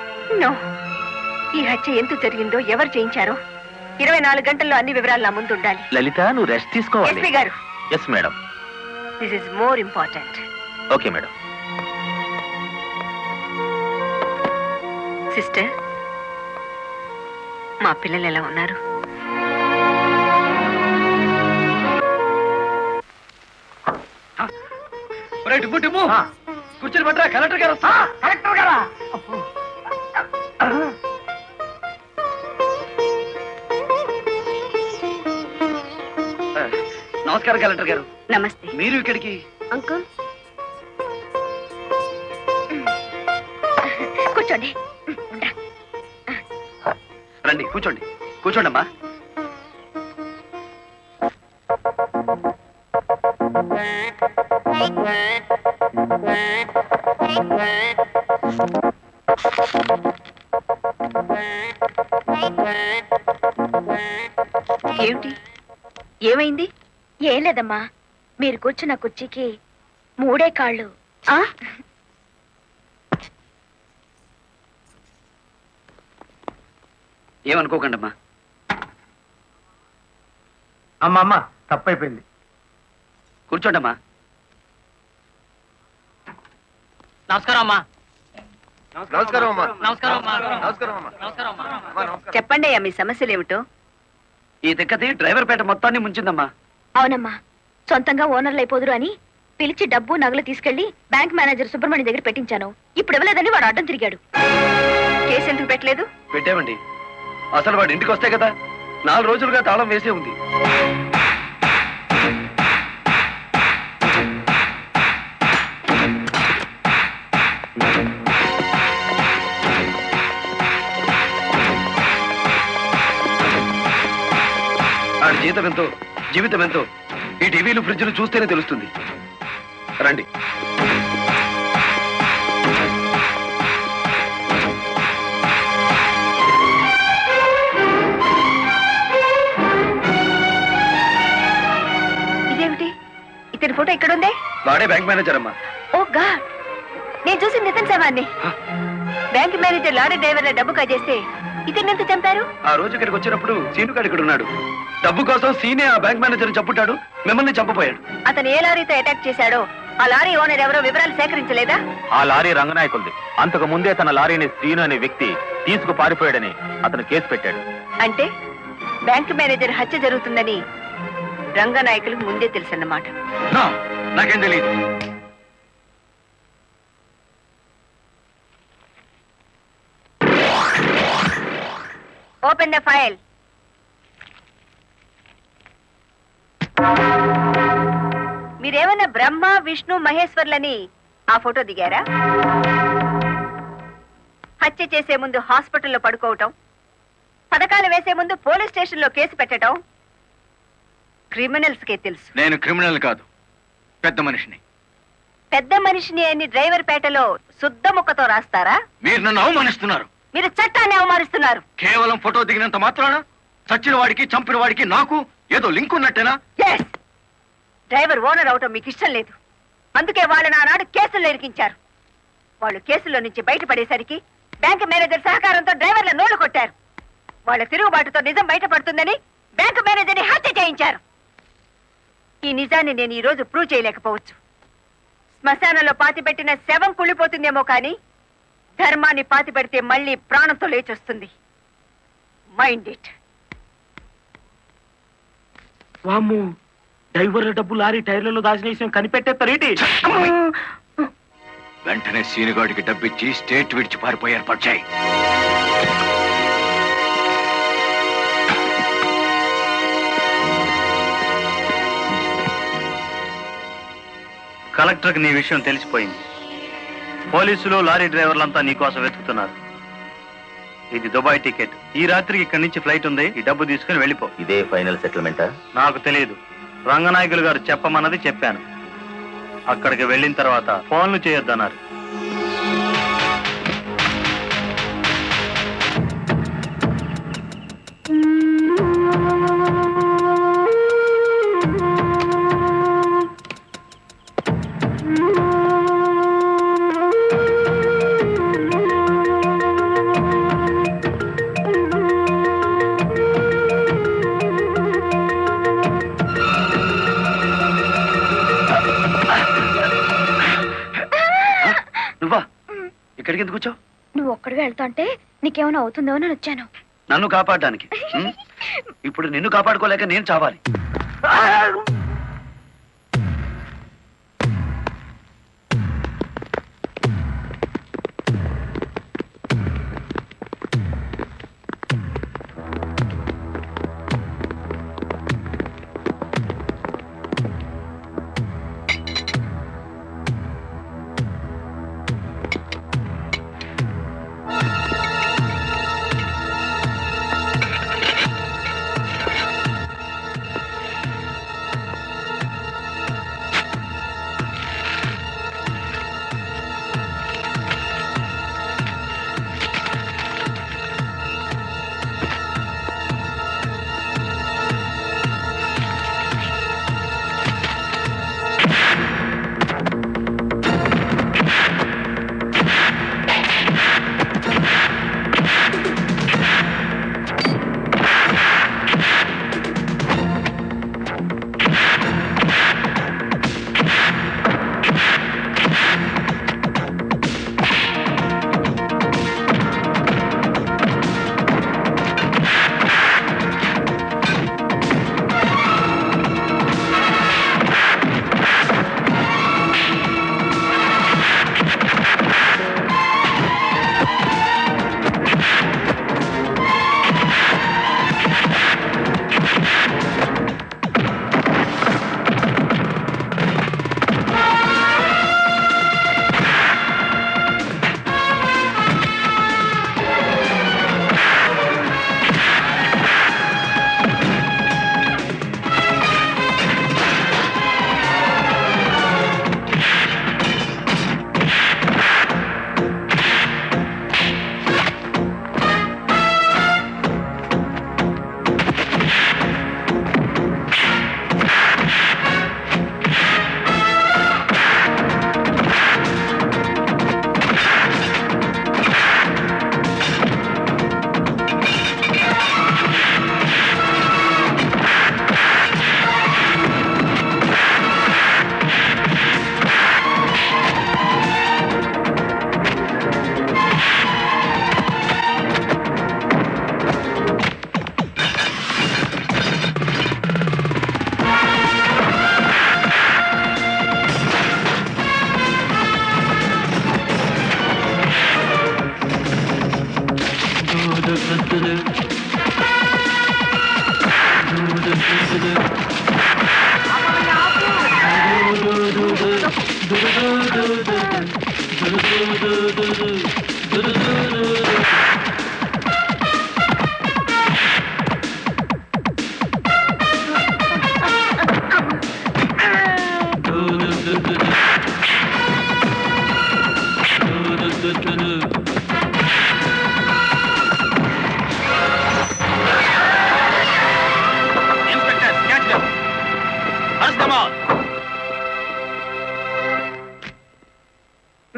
S2: నో. ఈ హత్య ఎందుకు జరిగిందో, ఎవరు చేయించారో 24 గంటల్లో అన్ని వివరాలు నా ముందు ఉండాలి.
S5: లలిత, నువ్వు రెస్ట్ తీసుకోవాలి.
S2: ఎస్పీ గారు.
S5: Yes madam.
S2: This is more important.
S5: Okay madam.
S2: Sister, మా పిల్లలు ఎలా ఉన్నారు?
S9: కూర్చొని పట్టరా, కలెక్టర్ గారు వస్తా.
S6: కలెక్టర్ గారా?
S9: నమస్కారం కలెక్టర్ గారు.
S2: నమస్తే.
S9: మీరు ఇక్కడికి?
S2: అంకుల్ కూర్చోండి.
S9: రండి, కూర్చోండి. కూర్చోండి అమ్మా.
S2: ఏమిటి, ఏమైంది?
S11: ఏం లేదమ్మా, మీరు కూర్చున్న కుర్చీకి 3 కాళ్ళు.
S9: ఏమనుకోకండి అమ్మా.
S8: అమ్మమ్మ తప్పైపోయింది.
S9: కూర్చోండి అమ్మా.
S6: నమస్కారం అమ్మా.
S8: నమస్కారం అమ్మా.
S6: నమస్కారం అమ్మా.
S8: నమస్కారం అమ్మా.
S6: నమస్కారం అమ్మా.
S2: చెప్పండి అయ్యా, మీ సమస్యలు ఏమిటో.
S9: ఈ దిక్కది డ్రైవర్ పేట మొత్తాన్ని ముంచిందమ్మా.
S11: అవునమ్మా, సొంతంగా ఓనర్లు అయిపోదురు అని పిలిచి డబ్బు నగలు తీసుకెళ్లి బ్యాంక్ మేనేజర్ సుబ్రహ్మణ్యం దగ్గర పెట్టించాను. ఇప్పుడు ఇవ్వలేదని వాడు అడ్డం తిరిగాడు.
S2: కేసు ఎందుకు పెట్టలేదు?
S9: పెట్టామండి. అసలు వాడు ఇంటికి వస్తే కదా 4 రోజులుగా తాళం వేసే ఉంది. ఆడి జీతం ఎంతో, జీవితం ఎంతో ఈ టీవీలు ఫ్రిడ్జ్లు చూస్తేనే తెలుస్తుంది. రండి.
S2: ఇదేమిటి, ఇతని ఫోటో ఎక్కడుందే?
S9: వాడే బ్యాంక్ మేనేజర్ అమ్మా.
S2: ఓ గాడ్, నేను చూసి నితిన్ శవాన్ని. బ్యాంక్ మేనేజర్ లారీ డ్రైవర్ల డబ్బు కాజేస్తే ఇతన్ని ఎంత చంపారు?
S9: ఆ రోజు ఇక్కడికి వచ్చినప్పుడు సీనుగాడు ఇక్కడ ఉన్నాడు. డబ్బు కోసం సీనే ఆ బ్యాంక్ మేనేజర్ చంపుతాడు, మిమ్మల్ని చంపపోయాడు.
S2: అతను ఏ లారీతో అటాక్ చేశాడో ఆ లారీ ఓనర్ ఎవరో వివరాలు సేకరించలేదా?
S5: ఆ లారీ రంగనాయకులది. అంతకు ముందే తన లారీని శ్రీను అనే వ్యక్తి తీసుకు పారిపోయాడని అతను కేసు పెట్టాడు.
S2: అంటే బ్యాంక్ మేనేజర్ హత్య జరుగుతుందని రంగనాయకులకు ముందే తెలుసన్నమాట.
S4: నో, నాకేం తెలియదు.
S2: Open the file. మీరేమన్నా బ్రహ్మ విష్ణు మహేశ్వర్లని ఆ ఫోటో దిగారా? హత్య చేసే ముందు హాస్పిటల్లో పడుకోవటం, పథకాలు వేసే ముందు పోలీస్ స్టేషన్లో కేసు పెట్టడం క్రిమినల్స్ కే తెలుసు.
S4: నేను క్రిమినల్ కాదు, పెద్ద మనిషిని.
S2: పెద్ద మనిషిని అని డ్రైవర్ పేటలో శుద్ధ ముక్కతో రాస్తారా?
S4: మీరు నన్ను అవమానిస్తున్నారు.
S2: మీరు చట్టాన్ని అవమానిస్తున్నారు.
S4: కేవలం ఫోటో దిగినంత మాత్రాన చచ్చిన వాడికి చంపిన వాడికి నాకు ఏదో లింక్ ఉన్నట్టేనా?
S2: Yes! డ్రైవర్ ఓనర్ అవటం మీకు ఇష్టం లేదు. అందుకే వాళ్ళని ఆనాడు కేసుల్లో ఇరికించారు. వాళ్ళు కేసుల్లో నుంచి బయటపడేసరికి బ్యాంక్ మేనేజర్ సహకారంతో డ్రైవర్ల నోళ్లు కొట్టారు. వాళ్ళ తిరుగుబాటుతో నిజం బయటపడుతుందని బ్యాంక్ మేనేజర్ని హత్య చేయించారు. ఈ నిజాన్ని నేను ఈ రోజు ప్రూవ్ చేయలేకపోవచ్చు. శ్మశానంలో పాతిపెట్టిన శవం కుళ్ళిపోతుందేమో కానీ ధర్మాన్ని పాతిపెడితే మళ్ళీ ప్రాణంతో లేచొస్తుంది. Mind it.
S3: వామ్ము, డ్రైవర్ల డబ్బు లారీ టైర్లలో దాచిన విషయం కనిపెట్టేస్తారేంటి?
S4: వెంటనే సీనుగాడికి డబ్బిచ్చి స్టేట్ విడిచి పారిపోయి ఏర్పాటు చేయి.
S7: కలెక్టర్కి నీ విషయం తెలిసిపోయింది. పోలీసులు లారీ డ్రైవర్లంతా నీకోసం వెతుకుతున్నారు. ఇది దుబాయ్ టికెట్. ఈ రాత్రికి ఇక్కడి నుంచి ఫ్లైట్ ఉంది. ఈ డబ్బు తీసుకుని వెళ్ళిపో.
S5: ఇదే ఫైనల్ సెటిల్మెంటా?
S7: నాకు తెలియదు. రంగనాయకులు గారు చెప్పమన్నది చెప్పాను. అక్కడికి వెళ్ళిన తర్వాత ఫోన్లు చేయొద్దన్నారు.
S9: నువ్వా ఇక్కడికి ఎందుకు వచ్చావు?
S11: నువ్వు ఒక్కడిగా వెళ్తాంటే నీకేమైనా అవుతుందో అని వచ్చాను.
S9: నన్ను కాపాడడానికి. ఇప్పుడు నిన్ను కాపాడుకోలేక నేను చావాలి.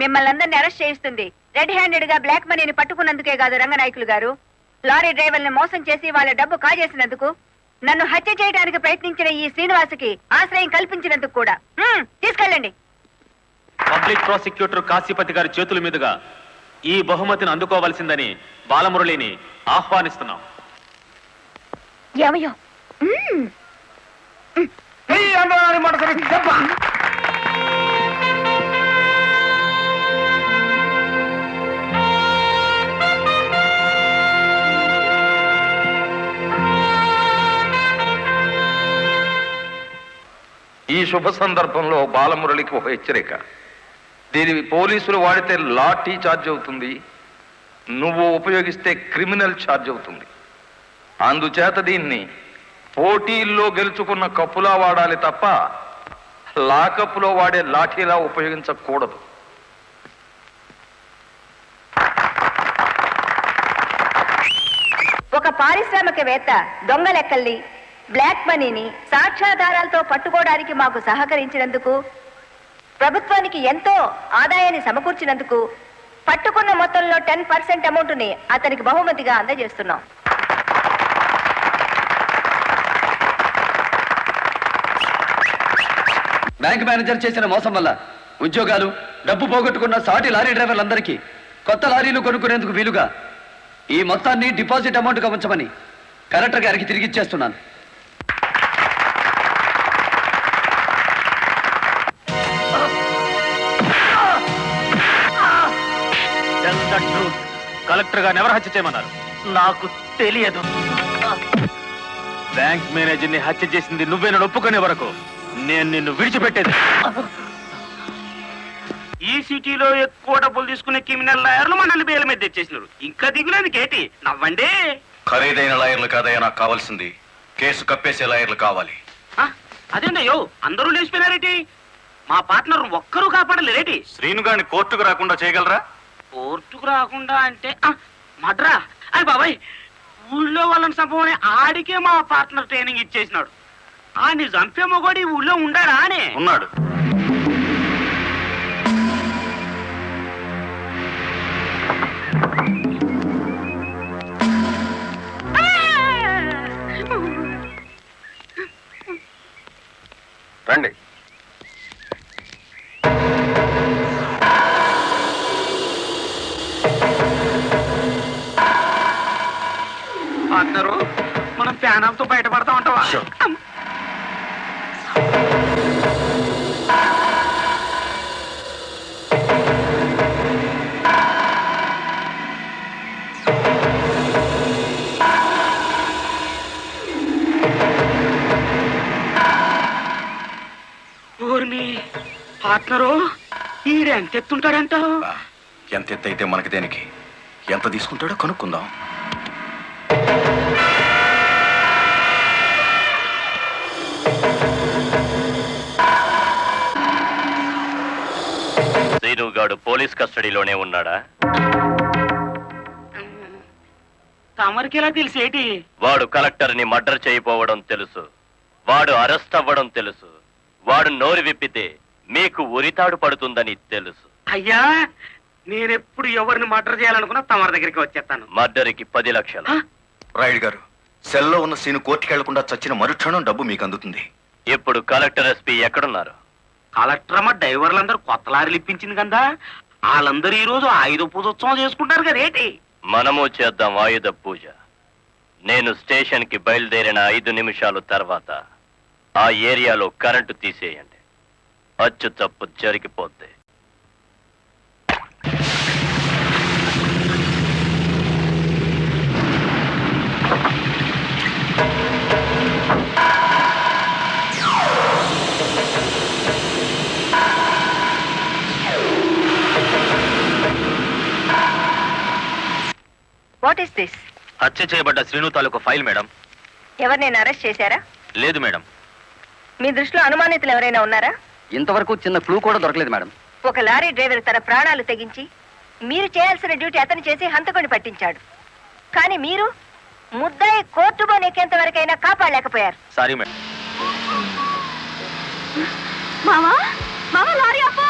S2: మిమ్మల్ని అందరినీ అరెస్ట్ చేయిస్తుంది రెడ్ హ్యాండెడ్ గా బ్లాక్ మనీని పట్టుకున్నందుకే కాదు రంగనాయకులు గారు, లారీ డ్రైవర్ని మోసం చేసి వాళ్ళ డబ్బు కాజేసినందుకు, నన్ను హత్య చేయడానికి ప్రయత్నించిన ఈ శ్రీనివాసుకి ఆశ్రయం కల్పించినందుకు కూడా. తీసుకెళ్ళండి.
S5: పబ్లిక్ ప్రాసిక్యూటర్ కాశీపతి గారి చేతుల మీదుగా ఈ బహుమతిని అందుకోవాల్సిందని బాలమురళిని ఆహ్వానిస్తున్నాం.
S11: ఏమయ్యో
S10: ఈ శుభ సందర్భంలో బాలమురళికి ఒక హెచ్చరిక. దీని పోలీసులు వాడితే లాఠీ ఛార్జ్ అవుతుంది, నువ్వు ఉపయోగిస్తే క్రిమినల్ ఛార్జ్ అవుతుంది. అందుచేత దీన్ని పోటీల్లో గెలుచుకున్న కప్పులా వాడాలి తప్ప లాకప్పులో వాడే లాఠీలా ఉపయోగించకూడదు.
S2: ఒక పారిశ్రామికవేత్త దొంగ లెక్కల్ని, బ్లాక్ మనీని సాక్ష్యాధారాలతో పట్టుకోవడానికి మాకు సహకరించినందుకు, ప్రభుత్వానికి ఎంతో ఆదాయాన్ని సమకూర్చినందుకు పట్టుకున్న మొత్తంలో 10% అమౌంట్ని అతనికి బహుమతిగా అందజేస్తున్నాం.
S9: బ్యాంక్ మేనేజర్ చేసిన మోసం వల్ల ఉద్యోగాలు, డబ్బు పోగొట్టుకున్న సాటి లారీ డ్రైవర్లందరికీ కొత్త లారీలు కొనుక్కునేందుకు వీలుగా ఈ మొత్తాన్ని డిపాజిట్ అమౌంట్గా ఉంచమని కలెక్టర్ గారికి తిరిగిచ్చేస్తున్నాను.
S5: కలెక్టర్ గారిని ఎవరు హత్య చేయమన్నారు?
S8: నాకు తెలియదు.
S5: బ్యాంక్ మేనేజర్ ని హత్య చేసింది నువ్వేనని ఒప్పుకునే వరకు నేను నిన్ను విడిచిపెట్టేది.
S6: ఈ సిటీలో ఎక్కువ డబ్బులు తీసుకునే క్రిమినల్ లాయర్లు మనల్ని బేల మీద తెచ్చేసినారు. ఇంకా దిగులేదు కేటి నవ్వండి.
S4: ఖరీదైన లాయర్లు కాదయ్యా నాకు కావాల్సింది, కేసు కప్పేసే లాయర్లు కావాలి.
S6: అదేంటయ్యో అందరూ లేచిపోయినారేటి? మా పార్ట్నర్ ఒక్కరూ కాపాడలేరేటి?
S5: శ్రీను గారిని కోర్టుకు రాకుండా చేయగలరా?
S6: కోర్టుకు రాకుండా అంటే మడ్రా అయ్యి బాబాయ్, ఊళ్ళో వాళ్ళని చంపమని ఆడికే మా పార్ట్నర్ ట్రైనింగ్ ఇచ్చేసినాడు. ఆడిని చంపే మొగోడి ఊళ్ళో ఉండాడా అని?
S5: ఉన్నాడు.
S10: రండి.
S6: పార్ట్నరు మనం ప్యానంతో బయటపడతా ఉంటావా? ఊరిని పార్ట్నరు ఈడు ఎంత ఎత్తుంటాడంటావు?
S4: ఎంత ఎత్తు అయితే మనకి దేనికి, ఎంత తీసుకుంటాడో కనుక్కుందాం.
S5: శ్రీనుగాడు పోలీస్ కస్టడీలోనే ఉన్నాడా?
S6: తమరికి ఎలా తెలిసేటి?
S5: వాడు కలెక్టర్ ని మర్డర్ చేయబోవడం తెలుసు, వాడు అరెస్ట్ అవ్వడం తెలుసు, వాడు నోరు విప్పితే మీకు ఉరితాడు పడుతుందని తెలుసు.
S6: అయ్యా నేనెప్పుడు ఎవరిని మర్డర్ చేయాలనుకున్నా తమరి దగ్గరికి వచ్చేస్తాను.
S5: మర్డర్కి 10 లక్షలు.
S4: రాయుడు గారు, సెల్లో ఉన్న సీను కోర్టుకి వెళ్లకుండా చచ్చిన మరుక్షణం డబ్బు మీకు అందుతుంది.
S5: ఇప్పుడు కలెక్టర్ ఎస్పీ ఎక్కడున్నారు?
S6: కలెక్టర్ అమ్మ డ్రైవర్లందరూ కొత్త లారీలు ఇప్పించింది కదా, వాళ్ళందరూ ఈ రోజు ఆయుధ పూజోత్సవం చేసుకుంటారు కదా ఏంటి?
S5: మనము చేద్దాం ఆయుధ పూజ. నేను స్టేషన్ కి బయలుదేరిన 5 నిమిషాల తర్వాత ఆ ఏరియాలో కరెంటు తీసేయండి. అచ్చు తప్పు జరిగిపోద్ది.
S2: What is this?
S5: హత్య చేయబడ్డ శ్రీను తాలూకు ఫైల్ మేడం.
S2: ఎవరినైనా అరెస్ట్ చేశారా?
S5: లేదు మేడం.
S2: మీ దృష్టిలో అనుమానితులు ఎవరైనా ఉన్నారా?
S9: ఇంతవరకు చిన్న క్లూ కూడా దొరకలేదు మేడం.
S2: ఒక లారీ డ్రైవర్ తన ప్రాణాలు తెగించి మీరు చేయాల్సిన డ్యూటీ అతను చేసి హంతకుని పట్టించాడు. కానీ మీరు ముద్దాయి కోర్టు బోనెక్కేంత వరకైనా కాపాడలేకపోయారు.
S5: Sorry madam.
S11: మావా మావా లారీ ఆపు,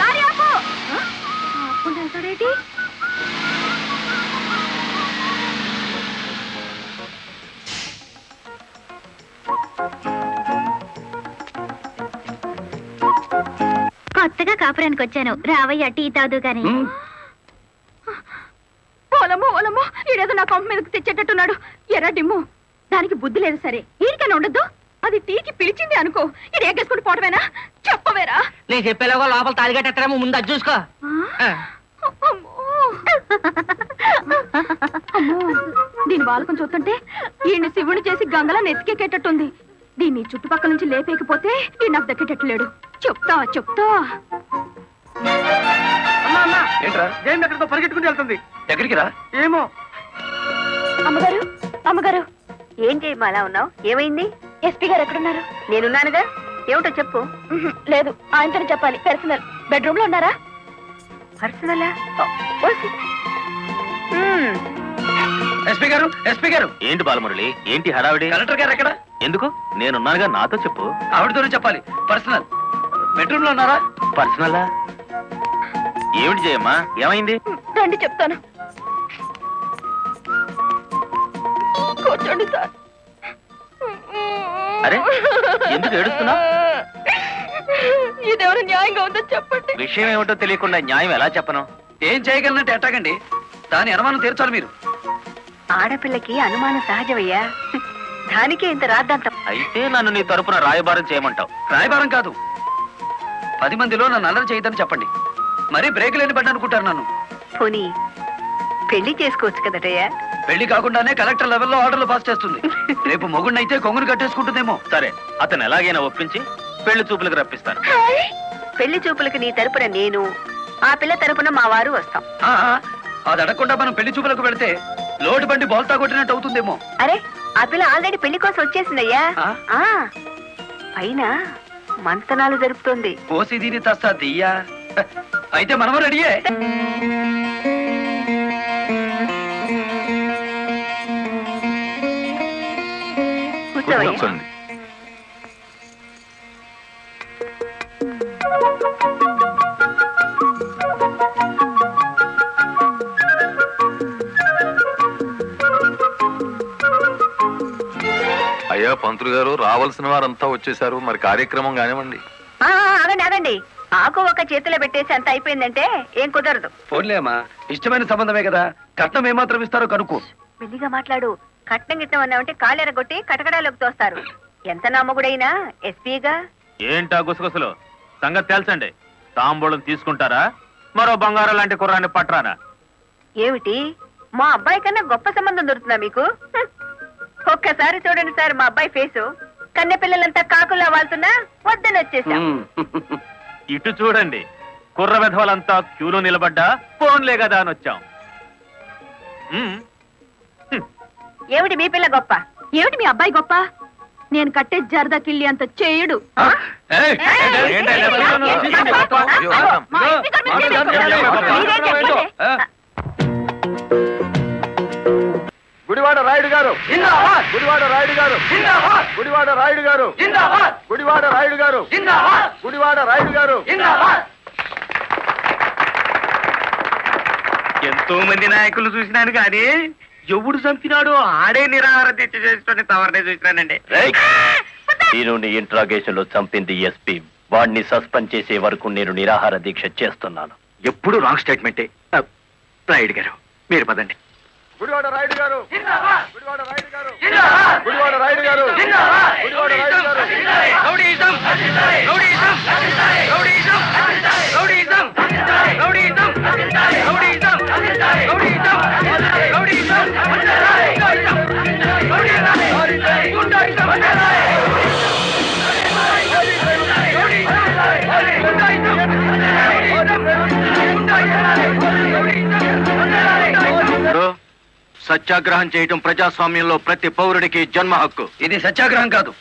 S11: లారీ ఆపు. ఆపుకుంటూ వెళ్తాడేంటి? కొత్తగా కాపురానికి వచ్చాను, రావయ్య టీ తాదు గాని. ఓలమ్మో ఓలమ్మో, ఈడేదో నా కొంప మీదకి తెచ్చేటట్టున్నాడు. ఎర్ర డిమ్ము, దానికి బుద్ధి లేదు. సరే ఈడికైనా ఉండద్దు, అది టీకి పిలిచింది అనుకో, ఇది ఎగ్గేసుకుని పోవటమేనా? చెప్పవేరా?
S6: నేను చెప్పేలాగా లోపల తాలిగట్టేమో ముందు అది చూసుకో.
S11: అమ్మో. అమ్మో, దీని బాలకం చూస్తుంటే ఈయన్ని శివుని చేసి గంగలా నెత్తికెక్కేటట్టుంది. దీన్ని చుట్టుపక్కల నుంచి లేపేకపోతే ఈ నాకు దక్కేటట్లేడు. చెప్తా చెప్తా.
S8: అమ్మా అమ్మా,
S9: ఏంట్రా?
S8: జైన్ ఎక్కడితో పరిగెట్టుకుని వెళ్తుంది.
S9: ఎక్కడికి రా?
S8: ఏమో.
S11: అమ్మగారు అమ్మగారు,
S2: ఏం చేయమా అలా ఉన్నావు? ఏమైంది?
S11: ఎస్పీ గారు ఎక్కడున్నారు?
S2: నేనున్నానుగా, ఏమిటో చెప్పు.
S11: లేదు, ఆయనతోనే చెప్పాలి. పర్సనల్. బెడ్రూమ్ లో ఉన్నారా?
S2: పర్సనలా?
S9: ఎస్పీ గారు, ఎస్పీ గారు.
S5: ఏంటి బాలమురళి, ఏంటి హడావిడి?
S9: కలెక్టర్ గారు ఎక్కడ?
S5: ఎందుకు? నేనున్నానుగా, నాతో చెప్పు.
S9: ఆవిడతోనే చెప్పాలి. పర్సనల్. బెడ్రూమ్ లో ఉన్నారా?
S5: పర్సనలా? ఏమిటి జయమ్మా, ఏమైంది?
S11: రండి చెప్తాను. కూర్చోండి సార్.
S5: అరే, ఎందుకు ఏడుస్తున్నావ్?
S11: ఇదేమైనా న్యాయంగా ఉందో చెప్పండి.
S5: విషయం ఏమిటో తెలియకుండా న్యాయం ఎలా చెప్పను?
S9: ఏం చేయగలనంటే ఎట్టాగండి? దాని అనుమానం తీర్చాలి మీరు.
S2: ఆడపిల్లకి అనుమానం సహజమయ్యా, దానికే ఇంత రాద్దాంతం.
S5: అయితే నన్ను నీ తరపున రాయబారం చేయమంటావు?
S9: రాయబారం కాదు, 10 మందిలో నన్ను అల్లరి చేయదని చెప్పండి. మరీ బ్రేక్ లేని పడ్డ అనుకుంటారు నన్ను.
S2: పోనీ పెళ్లి చేసుకోవచ్చు కదటయ్యా.
S9: పెళ్లి కాకుండానే కలెక్టర్ లెవెల్లో ఆర్డర్లు పాస్ చేస్తుంది. రేపు మొగుడినైతే కొంగుని కట్టేసుకుంటుందేమో.
S5: సరే, అతను ఎలాగైనా ఒప్పించి పెళ్లి చూపులకు రప్పిస్తాను.
S2: పెళ్లి చూపులకి నీ తరపున నేను, ఆ పిల్ల తరపున మా వారు వస్తాం.
S9: ఆ, అది అడగకుండా మనం పెళ్లి చూపులకు వెళితే లోటు బండి బోల్తా కొట్టినట్టు అవుతుందేమో.
S2: అరే, ఆ పిల్ల ఆల్రెడీ పెళ్లి కోసం వచ్చేసిందయ్యా.
S9: ఆ?
S2: ఆ, పైన మంతనాలు జరుపుతోంది.
S9: పోసి దీని తస్తా దియ్యా. అయితే మనము రెడీయే.
S2: కూర్చోవయ్యా.
S10: కూర్చోండి. అయ్యా పంతులు గారు, రావాల్సిన వారంతా వచ్చేసారు, మరి కార్యక్రమం కానివ్వండి.
S2: ఆగండి ఆగండి, ఆకు ఒక చేతిలో పెట్టేసి అంత అయిపోయిందంటే ఏం కుదరదు.
S9: పోన్లే అమ్మా, ఇష్టమైన సంబంధమే కదా, కట్నం ఏమాత్రం ఇస్తారో కనుక్కో.
S2: మెల్లిగా మాట్లాడు. కట్నం గిట్నం అన్నామంటే కాళ్ళెరగొట్టి కటకడాలోకి తోస్తారు. ఎంత నమ్మకుడైనా ఎస్పీగా.
S5: ఏంటా గుసగుసలు? సంగతి తెలుసండి. తాంబూలం తీసుకుంటారా? మరో బంగారం లాంటి కుర్రాన్ని పట్టరానా?
S2: ఏమిటి, మా అబ్బాయి కన్నా గొప్ప సంబంధం దొరుకుతుందా మీకు? ఒక్కసారి చూడండి సార్ మా అబ్బాయి ఫేసు. కన్నె పిల్లలంతా కాకుల్లా వాళ్తున్నా వద్దని వచ్చేసాం.
S5: ఇటు చూడండి, కుర్ర వెధవలంతా క్యూలో నిలబడ్డా ఫోన్లే కదా అని వచ్చాం.
S2: ఏమిటి మీ పిల్ల గొప్ప?
S11: ఏమిటి మీ అబ్బాయి గొప్ప? నేను కట్టే జరదా కిళ్ళి అంత చేయడు.
S9: ఏయ్,
S5: ఏంటి ఇలా పిలుస్తున్నావు?
S10: అయ్యో,
S11: మా ఇంటి దగ్గర నుంచి మీరే చెప్పండి.
S4: గుడివాడ రాయుడు గారు, గుడివాడ రాయుడు గారు, గుడివాడ రాయుడు గారు, గుడివాడ రాయుడు గారు, గుడివాడ రాయుడు గారు.
S8: ఎంతో మంది నాయకులు చూసినాను కానీ ఎవడు చంపినాడో ఆడే నిరాహార దీక్ష చేసుకుని తవరనే చూసినానండి.
S5: నేను నీ ఇంట్రాగేషన్ లో చంపింది ఎస్పీ. వాడిని సస్పెండ్ చేసే వరకు నేను నిరాహార దీక్ష చేస్తున్నాను.
S9: ఎప్పుడు రాంగ్ స్టేట్మెంటే. రాయుడు గారు, మీరు పదండి.
S4: గుడివాడ రాయుడు గారు, గుడివాడ రాయుడు గారు, గుడివాడ రాయుడు గారు, గుడివాడ రాయుడు గారు.
S8: Rowdyism, rowdyism, rowdyism, rowdyism, rowdyism, rowdyism, rowdyism, rowdyism,
S7: సత్యాగ్రహం చేయటం ప్రజాస్వామ్యంలో ప్రతి పౌరుడికి జన్మ హక్కు.
S9: ఇది సత్యాగ్రహం కాదు,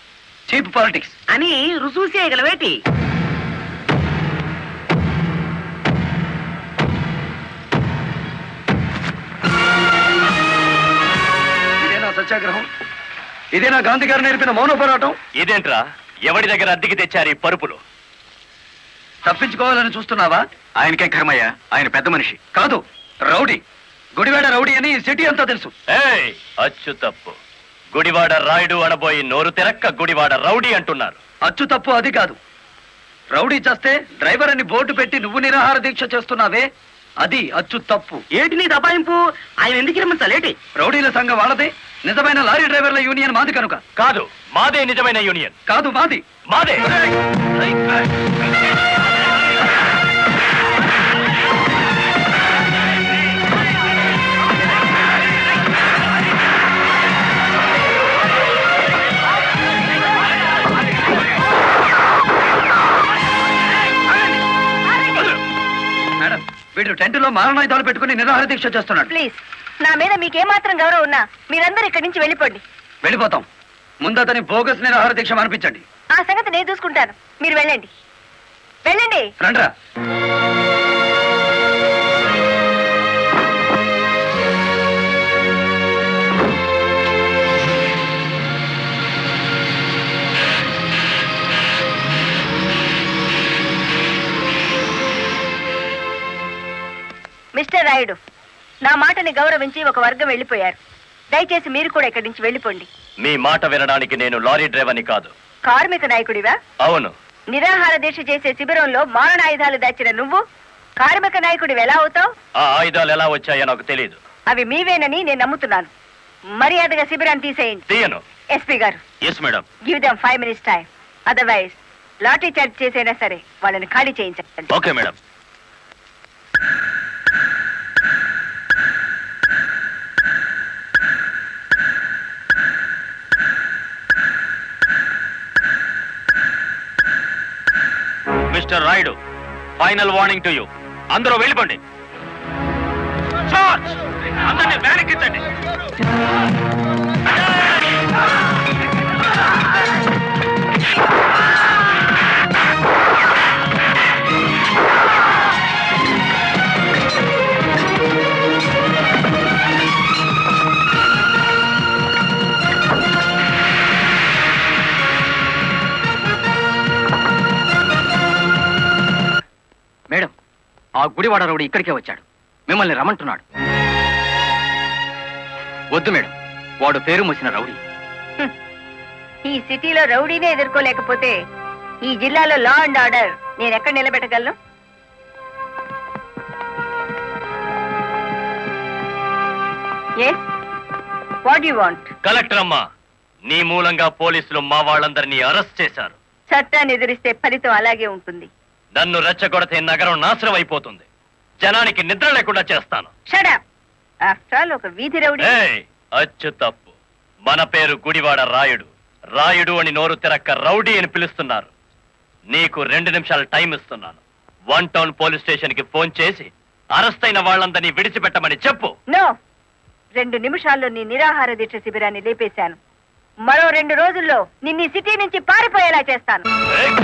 S9: చీప్ పాలిటిక్స్.
S6: అని రుజువు చేయగలవేటి?
S9: ఇదేనా సత్యాగ్రహం? ఇదేనా గాంధీ గారు నేర్పిన మౌన పోరాటం?
S5: ఇదేంట్రా ఎవడి దగ్గర అద్దెకి తెచ్చారు ఈ పరుపులు?
S9: తప్పించుకోవాలని చూస్తున్నావా?
S7: ఆయనకే కర్మయ్య, ఆయన పెద్ద మనిషి.
S9: కాదు, రౌడీ. గుడివాడ రౌడీ అని ఈ సిటీ అంతా తెలుసు.
S5: ఏయ్ అచ్చు తప్పు. గుడివాడ రాయుడు అనబోయి నోరు తెరక్క గుడివాడ రౌడీ అంటున్నారు.
S9: అచ్చు తప్పు అది కాదు. రౌడీ చేస్తే డ్రైవర్ అని బోర్డు పెట్టి నువ్వు నిరాహార దీక్ష చేస్తున్నావే, అది అచ్చు తప్పు.
S6: ఏటి నీ దబాయింపు? ఆయన ఎందుకు రమ్మంటాలేటి?
S9: రౌడీల సంఘం వాళ్ళదే, నిజమైన లారీ డ్రైవర్ల యూనియన్ మాది కనుక.
S5: కాదు, మాదే నిజమైన యూనియన్.
S9: కాదు, మాది.
S5: మాదే.
S9: మేడం, వీడు టెంట్లో మారణాయుధాలు పెట్టుకుని నిరాహార దీక్ష చేస్తున్నాడు.
S2: ప్లీజ్, నా మీద మీకేమాత్రం గౌరవం ఉన్నా మీరందరూ ఇక్కడి నుంచి వెళ్ళిపోండి.
S9: వెళ్ళిపోతాం. ముందు అతని బోగస్ నిరాహార దీక్ష మానిపించండి.
S2: ఆ సంగతి నేను చూసుకుంటాను, మీరు వెళ్ళండి. వెళ్ళండి.
S9: రండ్రా.
S2: మిస్టర్ రాయుడు, నా మాటని గౌరవించి ఒక వర్గం వెళ్ళిపోయారు. దయచేసి మీరు కూడా ఇక్కడి నుంచి వెళ్ళిపోండి.
S5: మీ మాట వినడానికి నేను లారీ డ్రైవర్ని కాదు.
S2: కార్మిక నాయకుడివా?
S5: అవును.
S2: నిరాహార దీక్ష చేసే శిబిరంలో మారణాయుధాలు దాచిన నువ్వు కార్మిక నాయకుడివి ఎలా అవుతావు?
S5: ఆ ఆయుధాలు ఎలా వచ్చాయో నాకు తెలియదు.
S2: అవి మీవేనని నేను నమ్ముతున్నాను. మర్యాదగా శిబిరాన్ని తీసేయండి.
S5: తీయను.
S2: ఎస్పీ గారు,
S5: yes madam.
S2: Give them 5 minutes time. Otherwise lathi charge చేసైనా సరే వాళ్ళని ఖాళీ చేయించండి.
S5: Okay madam. Mister Rayudu, final warning to you. అందరూ వెళ్ళిపోండి. చార్జ్! అందరినీ వ్యాన్ ఎక్కించండి.
S7: మేడం, ఆ గుడివాడ రౌడీ ఇక్కడికే వచ్చాడు. మిమ్మల్ని రమ్మంటున్నాడు. వద్దు మేడం, వాడు పేరు మోసిన రౌడీ.
S2: ఈ సిటీలో రౌడీనే ఎదుర్కోలేకపోతే ఈ జిల్లాలో లా అండ్ ఆర్డర్ నేను ఎక్కడ నిలబెట్టగలను? Yes, what you want?
S5: Collector అమ్మా, నీ మూలంగా పోలీసులు మా వాళ్ళందరినీ అరెస్ట్ చేశారు.
S2: చట్టాన్ని ఎదిరిస్తే ఫలితం అలాగే ఉంటుంది.
S5: నన్ను రెచ్చగొడితే నగరం నాశనం అయిపోతుంది. జనానికి నిద్ర లేకుండా చేస్తాను.
S2: Shut up. ఆఫ్టర్ ఆల్ ఒక వీధి రౌడీ.
S5: ఏయ్, అచ్చు తప్పు. మన పేరు గుడివాడ రాయుడు. రాయుడు అని నోరు తెరక్క రౌడీ అని పిలుస్తున్నారు. నీకు 2 నిమిషాలు టైం ఇస్తున్నాను. 1 టౌన్ పోలీస్ స్టేషన్ కి ఫోన్ చేసి అరెస్ట్ అయిన వాళ్ళందరినీ విడిచిపెట్టమని చెప్పు.
S2: నో, 2 నిమిషాల్లో నీ నిరాహార దీక్ష శిబిరాన్ని లేపేశాను. మరో 2 రోజుల్లో నిన్ను ఈ సిటీ నుంచి పారిపోయేలా చేస్తాను.
S5: ఏయ్!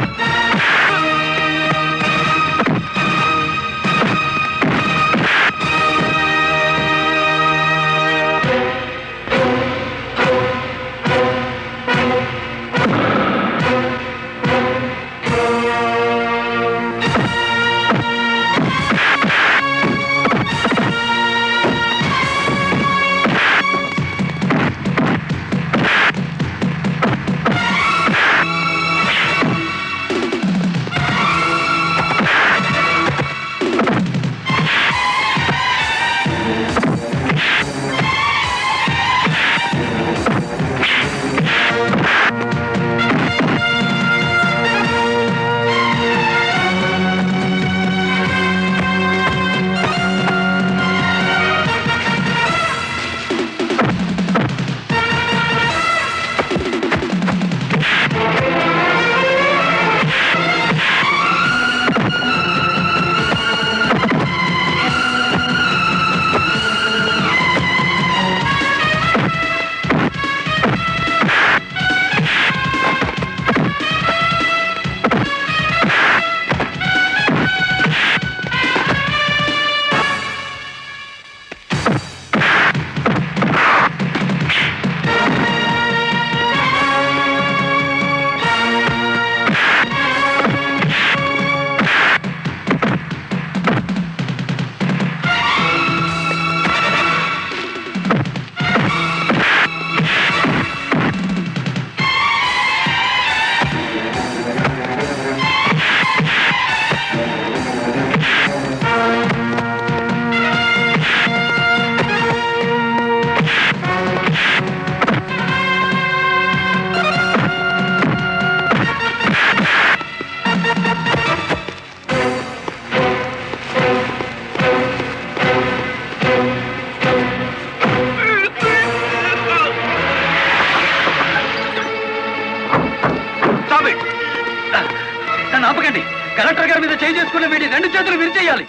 S9: చేయి చేసుకున్న వీడి 2 చేతులు విరిచేయాలి.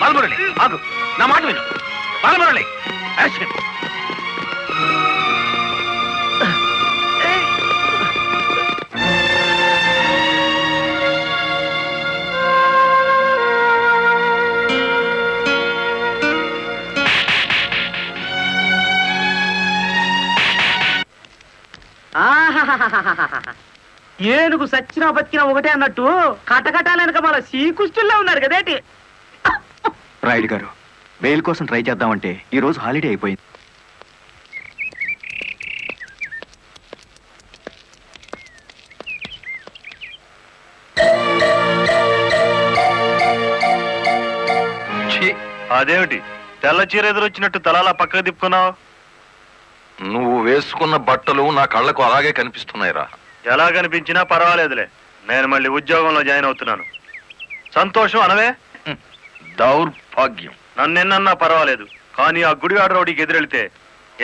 S10: బాలమురళి ఆగు, నా మాట విను. బాలమురళి యాక్షన్.
S6: ఏనుగు సచ్చినా బతికినా ఒకటే అన్నట్టు కటకటాలనక మన శ్రీకృష్ణుల్లో ఉన్నారు కదేటి.
S4: రాయుడు గారు, బెయిల్ కోసం ట్రై చేద్దామంటే ఈ రోజు హాలిడే అయిపోయింది.
S7: అదేమిటి తెల్ల చీర ఎదురొచ్చినట్టు తలాలా పక్కకు తిప్పుకున్నావు?
S10: నువ్వు వేసుకున్న బట్టలు నా కళ్ళకు అలాగే కనిపిస్తున్నాయిరా.
S7: ఎలా కనిపించినా పర్వాలేదులే, నేను మళ్ళీ ఉద్యోగంలో జాయిన్ అవుతున్నాను. సంతోషం అనవే.
S10: దౌర్భాగ్యం.
S7: నన్నెన్నన్నా పర్వాలేదు, కానీ ఆ గుడివాడ రౌడీకి ఎదురెళ్తే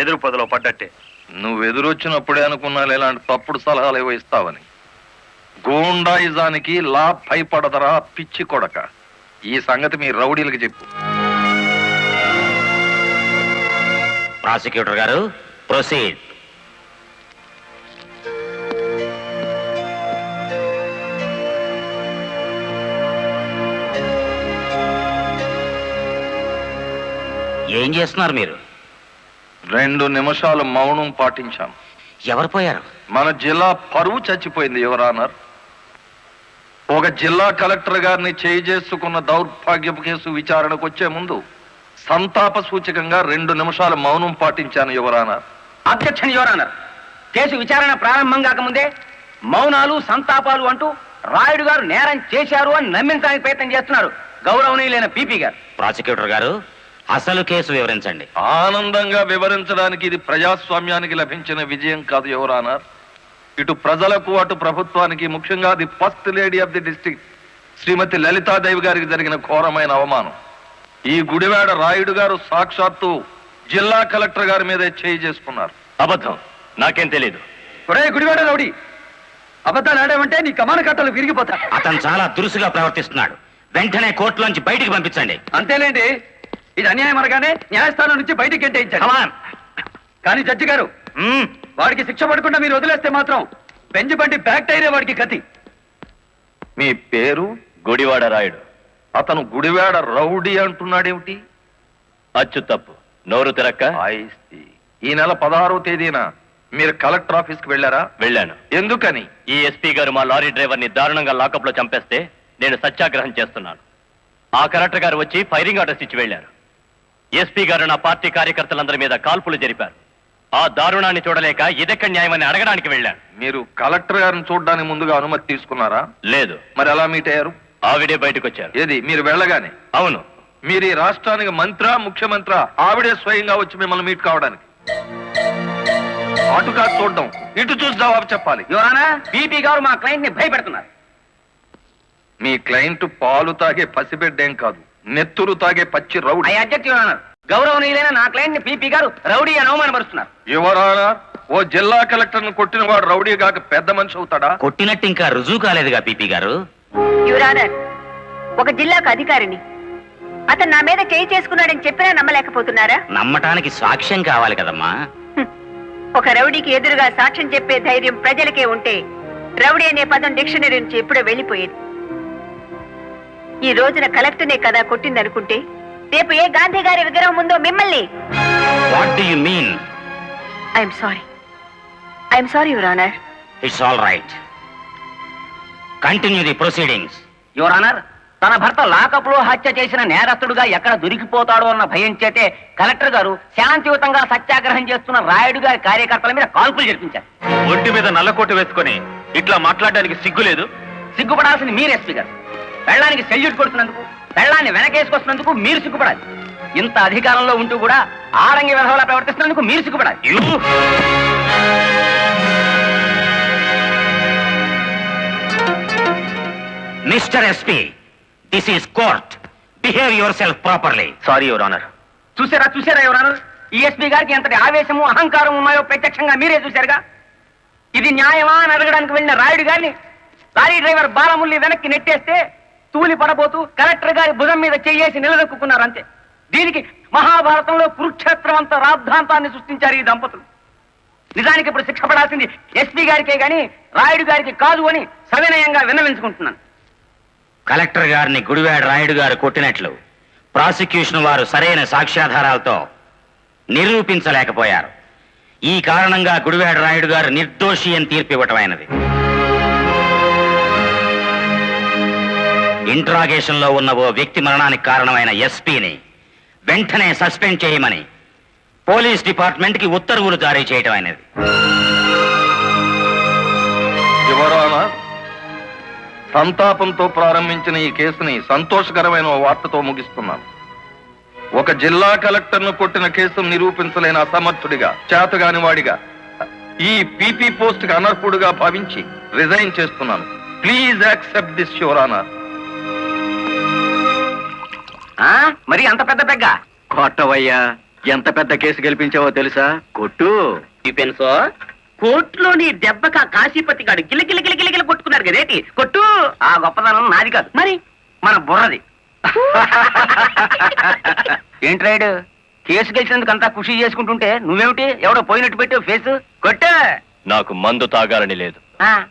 S7: ఎదురు పదలో పడ్డట్టే.
S10: నువ్వు ఎదురొచ్చినప్పుడే అనుకున్నా ఇలాంటి తప్పుడు సలహాలు ఏవో ఇస్తావని. గూండాయిజానికి లా భయపడదరా పిచ్చి కొడక. ఈ సంగతి మీ రౌడీలకు చెప్పు.
S5: ప్రాసిక్యూటర్ గారు, ప్రొసీడ్. ఏం చేస్తున్నారు మీరు?
S10: 2 నిమిషాలు మౌనం పాటించాం.
S5: ఎవరు పోయారు?
S10: మన జిల్లా పరువు చచ్చిపోయింది యువర్ ఆనర్. ఒక జిల్లా కలెక్టర్ గారిని చేసుకున్న దౌర్భాగ్యపు కేసు విచారణకు వచ్చే ముందు సంతాప సూచకంగా 2 నిమిషాలు మౌనం పాటించాను your honour.
S6: Objection your honour. Case విచారణ ప్రారంభం కాకముందే మౌనాలు సంతాపాలు అంటూ రాయుడు గారు నేరం చేశారు అని నమ్మించడానికి ప్రయత్నం చేస్తున్నారు గౌరవనీయులైన పీపీ గారు.
S5: ప్రాసిక్యూటర్ గారు, అసలు కేసు వివరించండి.
S10: ఆనందంగా వివరించడానికి ఇది ప్రజాస్వామ్యానికి లభించిన విజయం కాదు యువర్ ఆనర్. ఇటు ప్రజలకు అటు ప్రభుత్వానికి, ముఖ్యంగా the first lady of the district Shrimati Lalithadevi గారికి జరిగిన ఘోరమైన అవమానం. ఈ గుడివాడ రాయుడు గారు సాక్షాత్తు జిల్లా కలెక్టర్ గారి మీదే చేసుకున్నారు.
S5: అబద్ధం, నాకేం తెలీదు.
S9: ఒరే గుడివాడ రౌడీ, అబద్ధాలు ఆడామంటే నీ కమాన కట్టలు విరిగిపోతా.
S5: అతను చాలా దురుసుగా ప్రవర్తిస్తున్నాడు. వెంటనే కోర్టులోంచి బయటికి పంపించండి.
S9: అంతేలేండి, ఇది అన్యాయం అనగానే న్యాయస్థానం నుంచి బయటికి గెంటేయించాడు. కానీ జడ్జి గారు, వాడికి శిక్ష పడకుండా మీరు వదిలేస్తే మాత్రం బెంచ్ బండి బ్యాక్ టైరే వాడికి గతి.
S10: మీ పేరు?
S5: గుడివాడ రాయుడు.
S10: అతను గుడివాడ రౌడీ అంటున్నాడేమిటి?
S5: అచ్చు తప్పు, నోరు తిరక్క.
S10: ఈ నెల 16వ తేదీన మీరు కలెక్టర్ ఆఫీస్ కి వెళ్ళారా?
S5: వెళ్ళాను.
S10: ఎందుకని?
S5: ఈ ఎస్పీ గారు మా లారీ డ్రైవర్ ని దారుణంగా లాకప్ లో చంపేస్తే నేను సత్యాగ్రహం చేస్తున్నాను. ఆ కలెక్టర్ గారు వచ్చి ఫైరింగ్ ఆర్డర్స్ ఇచ్చి వెళ్లారు. ఎస్పీ గారు నా పార్టీ కార్యకర్తలందరి మీద కాల్పులు జరిపారు. ఆ దారుణాన్ని చూడలేక ఇదెక్కడ న్యాయమని అడగడానికి వెళ్ళాను.
S10: మీరు కలెక్టర్ గారిని చూడడానికి ముందుగా అనుమతి తీసుకున్నారా?
S5: లేదు.
S10: మరి ఎలా మీట్ అయ్యారు?
S5: ఆవిడే బయటకు వచ్చారు.
S10: ఏది, మీరు వెళ్ళగానే?
S5: అవును.
S10: మీరు ఈ రాష్ట్రానికి మంత్రా, ముఖ్యమంత్రా? ఆవిడే స్వయంగా వచ్చి మిమ్మల్ని మీట్ కావడానికి. అటు కాదు చూడడం, ఇటు చూసి జవాబు చెప్పాలి.
S6: యువరానా, పీపీ గారు మా క్లయింట్ ని భయపెడుతున్నారు.
S10: మీ క్లయింట్ పాలు తాగే పసిబిడ్డేం కాదు, నెత్తురు తాగే పచ్చి రౌడీ.
S6: Object your honour. గౌరవనీయులైన నా క్లయింట్ ని పీపీ గారు రౌడీ అని అవమానపరుస్తున్నారు.
S10: యువరానా, ఓ జిల్లా కలెక్టర్ ను కొట్టిన వాడు రౌడీ కాక పెద్ద మనిషి అవుతాడా?
S5: కొట్టినట్టు ఇంకా రుజువు కాలేదుగా పీపీ గారు.
S2: యువరానర్, ఒక జిల్లాకు అధికారిని అతను నా మీద చేసుకున్నాడని చెప్పినా నమ్మలేకపోతున్నారా?
S5: నమ్మటానికి సాక్ష్యం కావాలి కదమ్మా.
S2: ఒక రౌడీకి ఎదురుగా సాక్ష్యం చెప్పే ధైర్యం ప్రజలకే ఉంటే రౌడీ అనే పదం డిక్షనరీ నుంచి ఎప్పుడో వెళ్ళిపోయేది. ఈ రోజున కలెక్టర్నే కదా కొట్టిందనుకుంటే రేపు ఏ గాంధీ గారి విగ్రహం ముందో మిమ్మల్ని.
S5: What do you mean?
S2: I'm sorry your honour.
S5: It's all right. Continue the proceedings.
S6: Your honour, తన భర్త లాకప్ లో హత్య చేసిన నేరస్తుడుగా ఎక్కడ దొరికిపోతాడో అన్న భయం చేతే కలెక్టర్ గారు శాంతియుతంగా సత్యాగ్రహం చేస్తున్న రాయుడు గారి కార్యకర్తల మీద కాల్పులు జరిపించారు.
S5: ఒంటి మీద నల్లకోట వేసుకొని ఇట్లా మాట్లాడడానికి సిగ్గు లేదు?
S6: సిగ్గుపడాల్సింది మీరు ఎస్పీ గారు. పెళ్ళానికి సెల్యూట్ కొడుతున్నందుకు, పెళ్ళాన్ని వెనకేసుకొస్తున్నందుకు మీరు సిగ్గుపడాలి. ఇంత అధికారంలో ఉంటూ కూడా ఆరంగి విధవలా ప్రవర్తిస్తున్నందుకు మీరు సిగ్గుపడాలి.
S5: Mister SP, this is court. Behave yourself properly. Sorry your honour.
S6: చూసారా యువరానర్, ఈ ఎస్పీ గారికి ఎంతటి ఆవేశము, అహంకారం ఉన్నాయో ప్రత్యక్షంగా మీరే చూశారుగా. ఇది న్యాయమా అని అడగడానికి వెళ్ళిన రాయుడు గారిని లారీ డ్రైవర్ బాలముల్లి వెనక్కి నెట్టేస్తే తూలి పడబోతూ కలెక్టర్ గారి భుజం మీద చెయ్యేసి నిలదొక్కున్నారు అంతే. దీనికి మహాభారతంలో కురుక్షేత్రం అంత రాద్ధాంతాన్ని సృష్టించారు ఈ దంపతులు. నిజానికి ఇప్పుడు శిక్ష పడాల్సింది ఎస్పీ గారికే గాని రాయుడు గారికి కాదు అని సవినయంగా విన్నవించుకుంటున్నాను.
S12: కలెక్టర్ గారిని గుడివాడ రాయుడు గారు కొట్టినట్లు ప్రాసిక్యూషన్ వారు సరైన సాక్ష్యాధారాలతో నిరూపించలేకపోయారు. ఈ కారణంగా గుడివాడ రాయుడు గారు నిర్దోషి అని తీర్పు ఇవ్వటమైనది. ఇంట్రాగేషన్ లో ఉన్న ఓ వ్యక్తి మరణానికి కారణమైన ఎస్పీని వెంటనే సస్పెండ్ చేయమని పోలీస్ డిపార్ట్మెంట్ కి ఉత్తర్వులు జారీ చేయటం అయినది.
S10: యువరానా, సంతాపంతో ప్రారంభించిన ఈ కేసుని సంతోషకరమైన ఓ వార్తతో ముగిస్తున్నాను. ఒక జిల్లా కలెక్టర్ను కొట్టిన కేసును నిరూపించలేని అసమర్థుడిగా, చేతగాని వాడిగా, ఈ పీపీ పోస్ట్ కి అనర్హుడుగా భావించి రిజైన్ చేస్తున్నాను. Please accept this your honour.
S6: మరి అంత పెద్ద పెగ్గ
S7: కొట్టవయ్యా, ఎంత పెద్ద కేసు గెలిపించావో తెలుసా? కొట్టు.
S6: సో కోర్టులోని దెబ్బక కాశీపతి గాడు గిలగిల కొట్టుకున్నారు కదేటి. కొట్టు. ఆ గొప్పదనం నాది కాదు, మరి మన బుర్రది. ఏంటి రైడు, కేసు గెలిచినందుకు అంతా ఖుషి చేసుకుంటుంటే నువ్వేమిటి ఎవడో పోయినట్టు పెట్టావు ఫేస్. కొట్టు.
S5: నాకు మందు తాగాలని లేదు.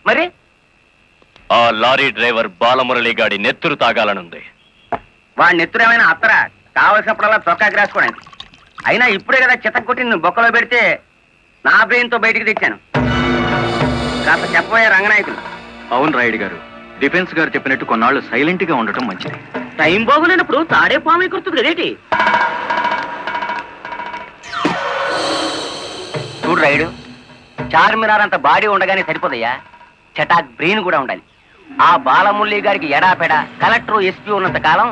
S6: మరి
S5: ఆ లారీ డ్రైవర్ బాలమురళి గాడి నెత్తురు తాగాలనుంది.
S6: వాడి నెత్తురు ఏమైనా అత్తరా? కావలసినప్పుడల్లా చొక్కాకి రాసుకోవడానికి. అయినా ఇప్పుడే కదా చిత్త కొట్టింది బొక్కలో పెడితే నా బ్రెయిన్ తో బయటికి తెచ్చాను. కాస్త చెప్పబోయే రంగనాయకులు.
S7: అవును రాయుడు గారు, డిఫెన్స్ గారు చెప్పినట్టు కొన్నాళ్ళు సైలెంట్ గా ఉండటం మంచిది.
S6: టైం బాగులేనప్పుడు తాడే పాము కురుతుంది కదేటి. చూడు రైడు, చార్మినార్ అంత బాడీ ఉండగానే సరిపోదయ్యా, చటాక్ బ్రెయిన్ కూడా ఉండాలి. ఆ బాలమురళి గారికి ఎడాపెడ కలెక్టర్ ఎస్పీ ఉన్నంత కాలం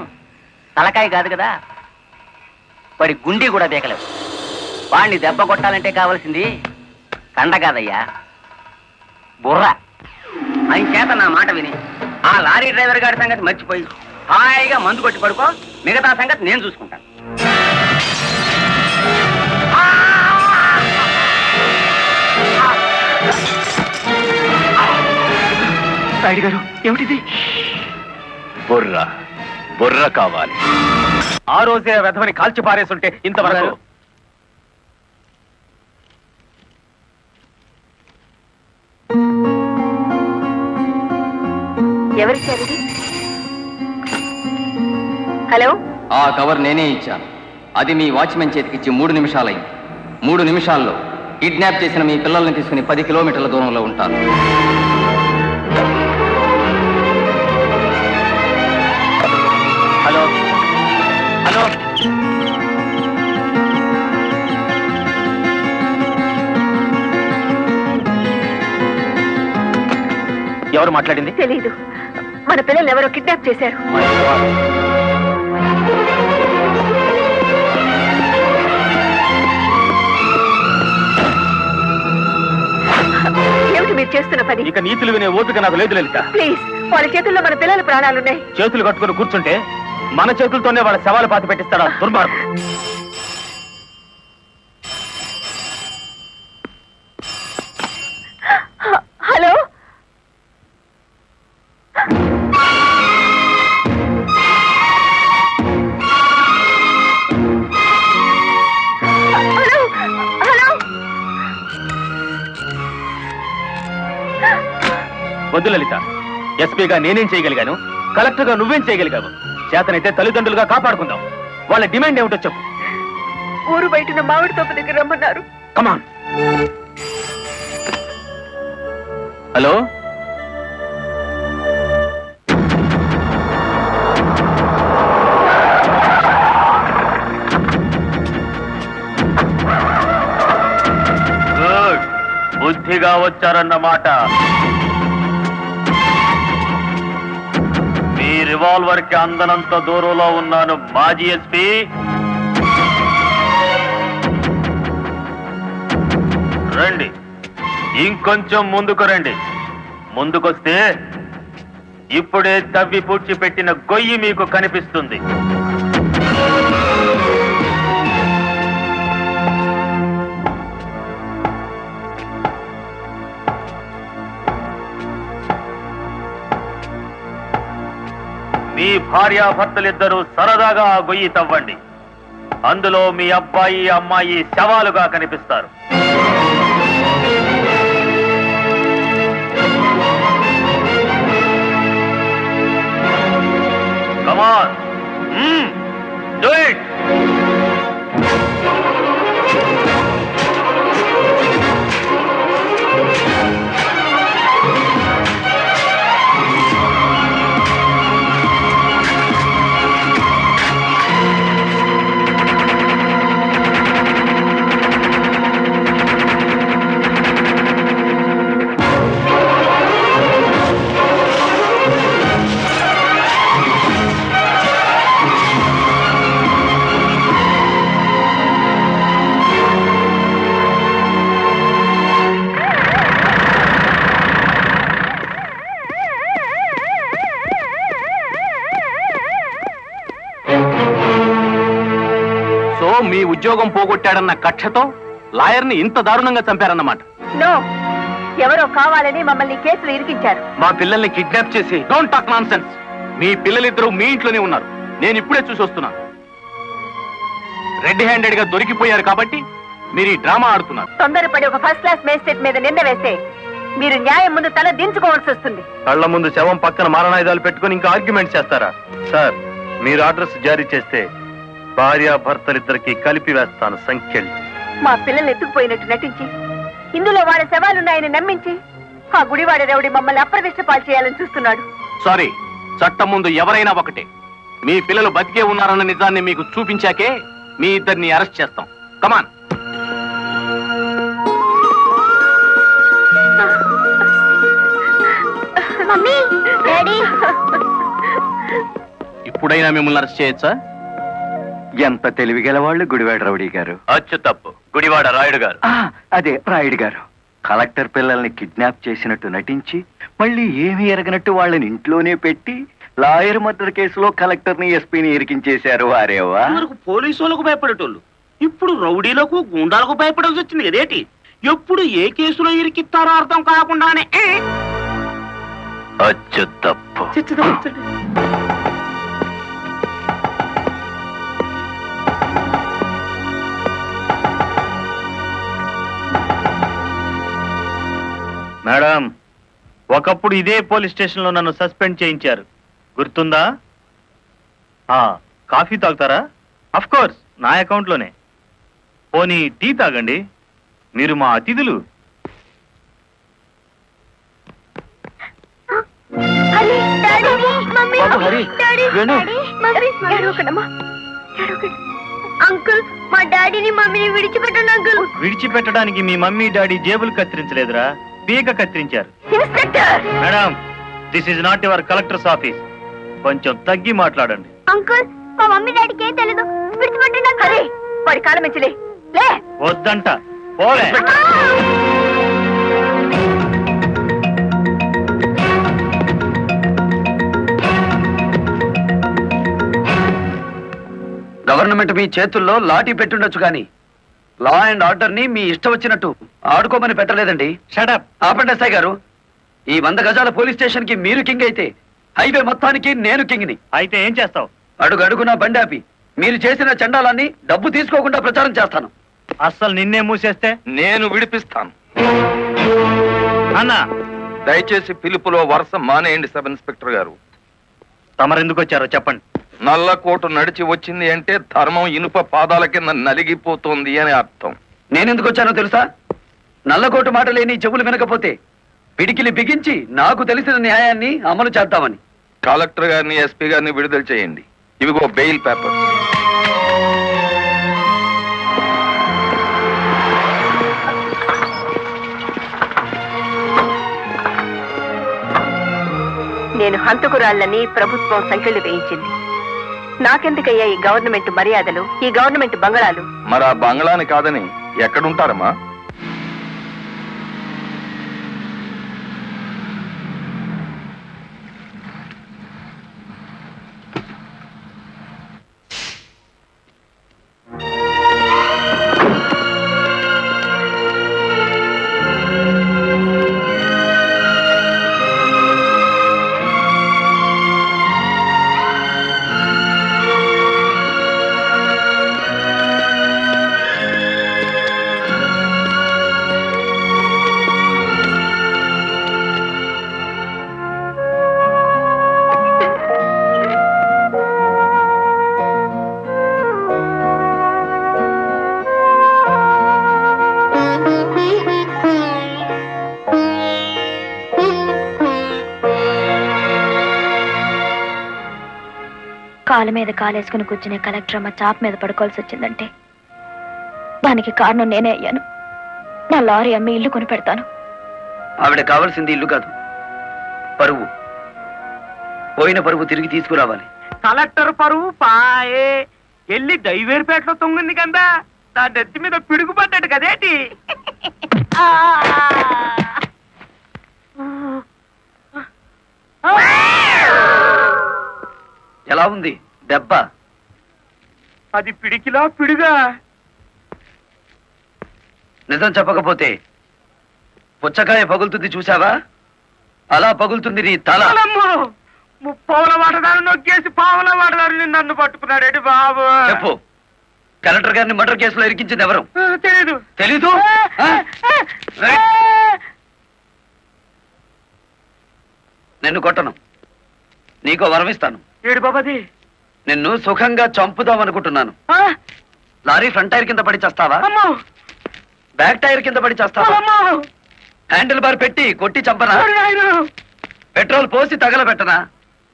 S6: తలకాయ కాదు కదా, వాడి గుండీ కూడా బేకలేవు. వాడిని దెబ్బ కొట్టాలంటే కావాల్సింది కండ కాదయ్యా, బుర్ర. ఆయన చేత నా మాట విని ఆ లారీ డ్రైవర్ గారి సంగతి మర్చిపోయి హాయిగా మందు కొట్టి పడుకో, మిగతా సంగతి నేను చూసుకుంటాను.
S7: రాయుడు గారు, ఏమిటిది?
S5: బుర్ర బుర్ర కావాలి.
S8: ఆ రోజే వెధవని కాల్చి పారేస్తుంటే ఇంతవరకు.
S2: ఎవరిచ్చారు? హలో,
S12: ఆ కవర్ నేనే ఇచ్చాను. అది మీ వాచ్మెన్ చేతికిచ్చి 3 నిమిషాలైంది. 3 నిమిషాల్లో కిడ్నాప్ చేసిన మీ పిల్లల్ని తీసుకుని 10 కిలోమీటర్ల దూరంలో ఉంటాను.
S8: హలో హలో, ఎవరు మాట్లాడింది?
S2: తెలీదు. మన పిల్లల్ని ఎవరో కిడ్నాప్ చేశారు. ఏమిటి మీరు చేస్తున్న పని?
S8: ఇక నీతులు వినే ఓపిక నాకు లేదు లలిత.
S2: ప్లీజ్, వాళ్ళ చేతుల్లో మన పిల్లల ప్రాణాలున్నాయి.
S8: చేతులు కట్టుకుని కూర్చుంటే మన చేతులతోనే వాళ్ళ శవాలు పాతి పెట్టిస్తాడా దుర్మార్గుడు.
S2: Hello, hello, hello.
S8: వద్దు లలిత, ఎస్పీగా నేనేం చేయగలిగాను, కలెక్టర్గా నువ్వేం చేయగలిగావు? చేతనైతే తల్లిదండ్రులుగా కాపాడుకుందాం. వాళ్ళ డిమాండ్ ఏమిటో చెప్పు.
S2: ఊరు బయటన మామిడి తోపు దగ్గర రమ్మన్నారు.
S8: కమాన్. హలో,
S5: గుడ్, బుద్ధిగా వచ్చారన్నమాట. మీ రివాల్వర్ కి అందనంత దూరంలో ఉన్నాను మాజీ ఎస్పీ. రండి, ఇంకొంచెం ముందుకు రండి. ముందుకొస్తే ఇప్పుడే తవ్వి పూడ్చిపెట్టిన గొయ్యి మీకు కనిపిస్తుంది. మీ భార్యాభర్తలిద్దరూ సరదాగా ఆ గొయ్యి తవ్వండి. అందులో మీ అబ్బాయి అమ్మాయి శవాలుగా కనిపిస్తారు. Come on. Do it. So మీ ఉద్యోగం పోగొట్టాడన్న కక్షతో లాయర్ని ఇంత దారుణంగా చంపారన్నమాట.
S2: నో, ఎవరో కావాలని మమ్మల్ని కేసులు ఇరికించారు.
S5: మా పిల్లల్ని కిడ్నాప్ చేసి డోంట్ టాక్ నాన్సెన్స్. మీ పిల్లలిద్దరూ మీ ఇంట్లోనే ఉన్నారు. నేను ఇప్పుడే చూసి వస్తున్నాను. రెడ్ హ్యాండెడ్ గా దొరికిపోయారు కాబట్టి మీరు ఈ డ్రామా ఆడుతున్నారు.
S2: తొందరపడి ఒక ఫస్ట్ క్లాస్ మేజిస్ట్రేట్ మీద నింద వేస్తే మీరు న్యాయం ముందు తల దించుకోవాల్సి వస్తుంది.
S5: కళ్ల ముందు శవం పక్కన మారణాయుధాలు పెట్టుకుని ఇంకా ఆర్గ్యుమెంట్ చేస్తారా? సార్, మీరు ఆర్డర్స్ జారీ చేస్తే భార్యాభర్తలిద్దరికి కలిపి వేస్తాను సంఖ్యలు.
S2: మా పిల్లల్ని ఎత్తుకుపోయినట్టు నటించి ఇందులో వాళ్ళ శవాలున్నాయని నమ్మించి ఆ గుడివాడ రౌడీ మమ్మల్ని అప్రదిష్ట పాలు చేయాలని చూస్తున్నాడు.
S5: సారీ, చట్టం ముందు ఎవరైనా ఒకటే. మీ పిల్లలు బతికే ఉన్నారన్న నిజాన్ని మీకు చూపించాకే మీ ఇద్దరిని అరెస్ట్ చేస్తాం. కమాన్.
S11: Mummy, daddy.
S5: ఇప్పుడైనా మిమ్మల్ని అరెస్ట్ చేయొచ్చా?
S4: ఎంత తెలివిగల వాళ్ళు గుడివాడ రౌడీ గారు.
S5: అచ్చు తప్పు, గుడివాడ రాయుడు గారు.
S4: అదే రాయుడు గారు. కలెక్టర్ పిల్లల్ని కిడ్నాప్ చేసినట్టు నటించి మళ్ళీ ఏమీ ఎరగనట్టు వాళ్ళని ఇంట్లోనే పెట్టి లాయర్ మర్డర్ కేసులో కలెక్టర్ని ఎస్పీని ఇరికించేశారు. వారేవా
S6: పోలీసులకు భయపడేటోళ్ళు ఇప్పుడు రౌడీలకు గుండాలకు భయపడాల్సి వచ్చింది కదేటి? ఎప్పుడు ఏ కేసులో ఇరికిస్తారో అర్థం కాకుండానే
S5: అచ్చు తప్పు.
S7: మేడం, ఒకప్పుడు ఇదే పోలీస్ స్టేషన్ లో నన్ను సస్పెండ్ చేయించారు, గుర్తుందా? కాఫీ తాగుతారా? అఫ్ కోర్స్, నా అకౌంట్ లోనే. పోనీ టీ తాగండి, మీరు మా అతిథులు.
S11: అంకుల్, మా డాడీని మమ్మీని విడిచిపెట్టండి అంకుల్.
S7: విడిచిపెట్టడానికి మీ మమ్మీ డాడీ జేబులు కత్తిరించలేదురా, పీక కత్తిరించారు. Madam, this is not your collector's office. కొంచెం తగ్గి మాట్లాడండి.
S11: అంకుల్, మా మమ్మీ డాడీకి ఏం తెలీదు, విడిచిపెట్టండి అంకుల్.
S2: వాడి కాలం మించలే. లే,
S7: వద్దంట, పోలే.
S9: గవర్నమెంట్ మీ చేతుల్లో లాఠీ పెట్టుండొచ్చు కానీ లా అండ్ ఆర్డర్ ని మీ ఇష్టం వచ్చినట్టు ఆడుకోమని పెట్టలేదండి.
S7: షటప్.
S9: ఆపండి ఎస్ఐ గారు. ఈ 100 గజాల పోలీస్ స్టేషన్ కి మీరు కింగ్ అయితే హైవే మొత్తానికి నేను కింగ్ని.
S7: అయితే ఏం చేస్తావు?
S9: అడుగు అడుగునా బండాపి మీరు చేసిన చండాలాన్ని డబ్బు తీసుకోకుండా ప్రచారం చేస్తాను.
S7: అస్సలు నిన్నే మూసేస్తే
S10: నేను విడిపిస్తాను.
S7: అన్నా,
S10: దయచేసి పిలుపులో వరుస మానేయండి సబ్ ఇన్స్పెక్టర్ గారు.
S7: తమరెందుకు వచ్చారో చెప్పండి.
S10: నల్లకోటు నడిచి వచ్చింది అంటే ధర్మం ఇనుప పాదాల కింద నలిగిపోతుంది అని అర్థం.
S9: నేనెందుకు వచ్చానో తెలుసా? నల్లకోటు మాట లేని చెవులు వినకపోతే పిడికిలి బిగించి నాకు తెలిసిన న్యాయాన్ని అమలు చేద్దామని.
S10: కలెక్టర్ గారిని, ఎస్పీ గారిని విడుదల చేయండి. ఇవిగో బెయిల్ పేపర్.
S2: నేను హంతకురాళ్ళని ప్రభుత్వం సంఖ్యలు వేయించింది. నాకెందుకయ్యా ఈ గవర్నమెంట్ మర్యాదలు, ఈ గవర్నమెంట్ బంగళాలు?
S10: మరి ఆ బంగ్లాని కాదని ఎక్కడుంటారమ్మా?
S11: కాలు మీద కాలేసుకుని కూర్చునే కలెక్టర్ అమ్మ చాప్ మీద పడుకోవాల్సి వచ్చిందంటే దానికి కారణం నేనే అయ్యాను. నా లారీ అమ్మి ఇల్లు కొని పెడతాను.
S9: ఆవిడ కావాల్సింది ఇల్లు కాదు, పరువు. పోయిన పరువు తిరిగి తీసుకురావాలి.
S8: కలెక్టర్ పరువు పాయే ఎల్లి దైవేరుపేటలో తొంగింది కదా, దాని నెత్తి మీద పిడుగు పడ్డాడు కదేటి.
S9: ఎలా ఉంది దెబ్బ?
S8: అది పిడికిలా పిడుగా.
S9: నిజం చెప్పకపోతే పుచ్చకాయ పగులుతుంది చూసావా, అలా పగులుతుంది నీ తల.
S8: ముప్పావుల వాటదారు నొక్కేసి పావుల వాటదారు నన్ను పట్టుకున్నాడేటి బాబు.
S9: చెప్పు, కలెక్టర్ గారిని మర్డర్ కేసులో ఇరికించింది ఎవరు?
S8: తెలీదు.
S9: తెలీదు? నిన్ను కొట్టను, నీకో వరం ఇస్తాను.
S8: ఏడు బాబాది.
S9: నిన్ను సుఖంగా చంపుదామనుకుంటున్నాను. లారీ ఫ్రంట్ టైర్ కింద పడి చేస్తావా, బ్యాక్ టైర్ కింద పడి చేస్తావా, హ్యాండిల్ బార్ పెట్టి కొట్టి చంపనా, పెట్రోల్ పోసి తగలబెట్టనా?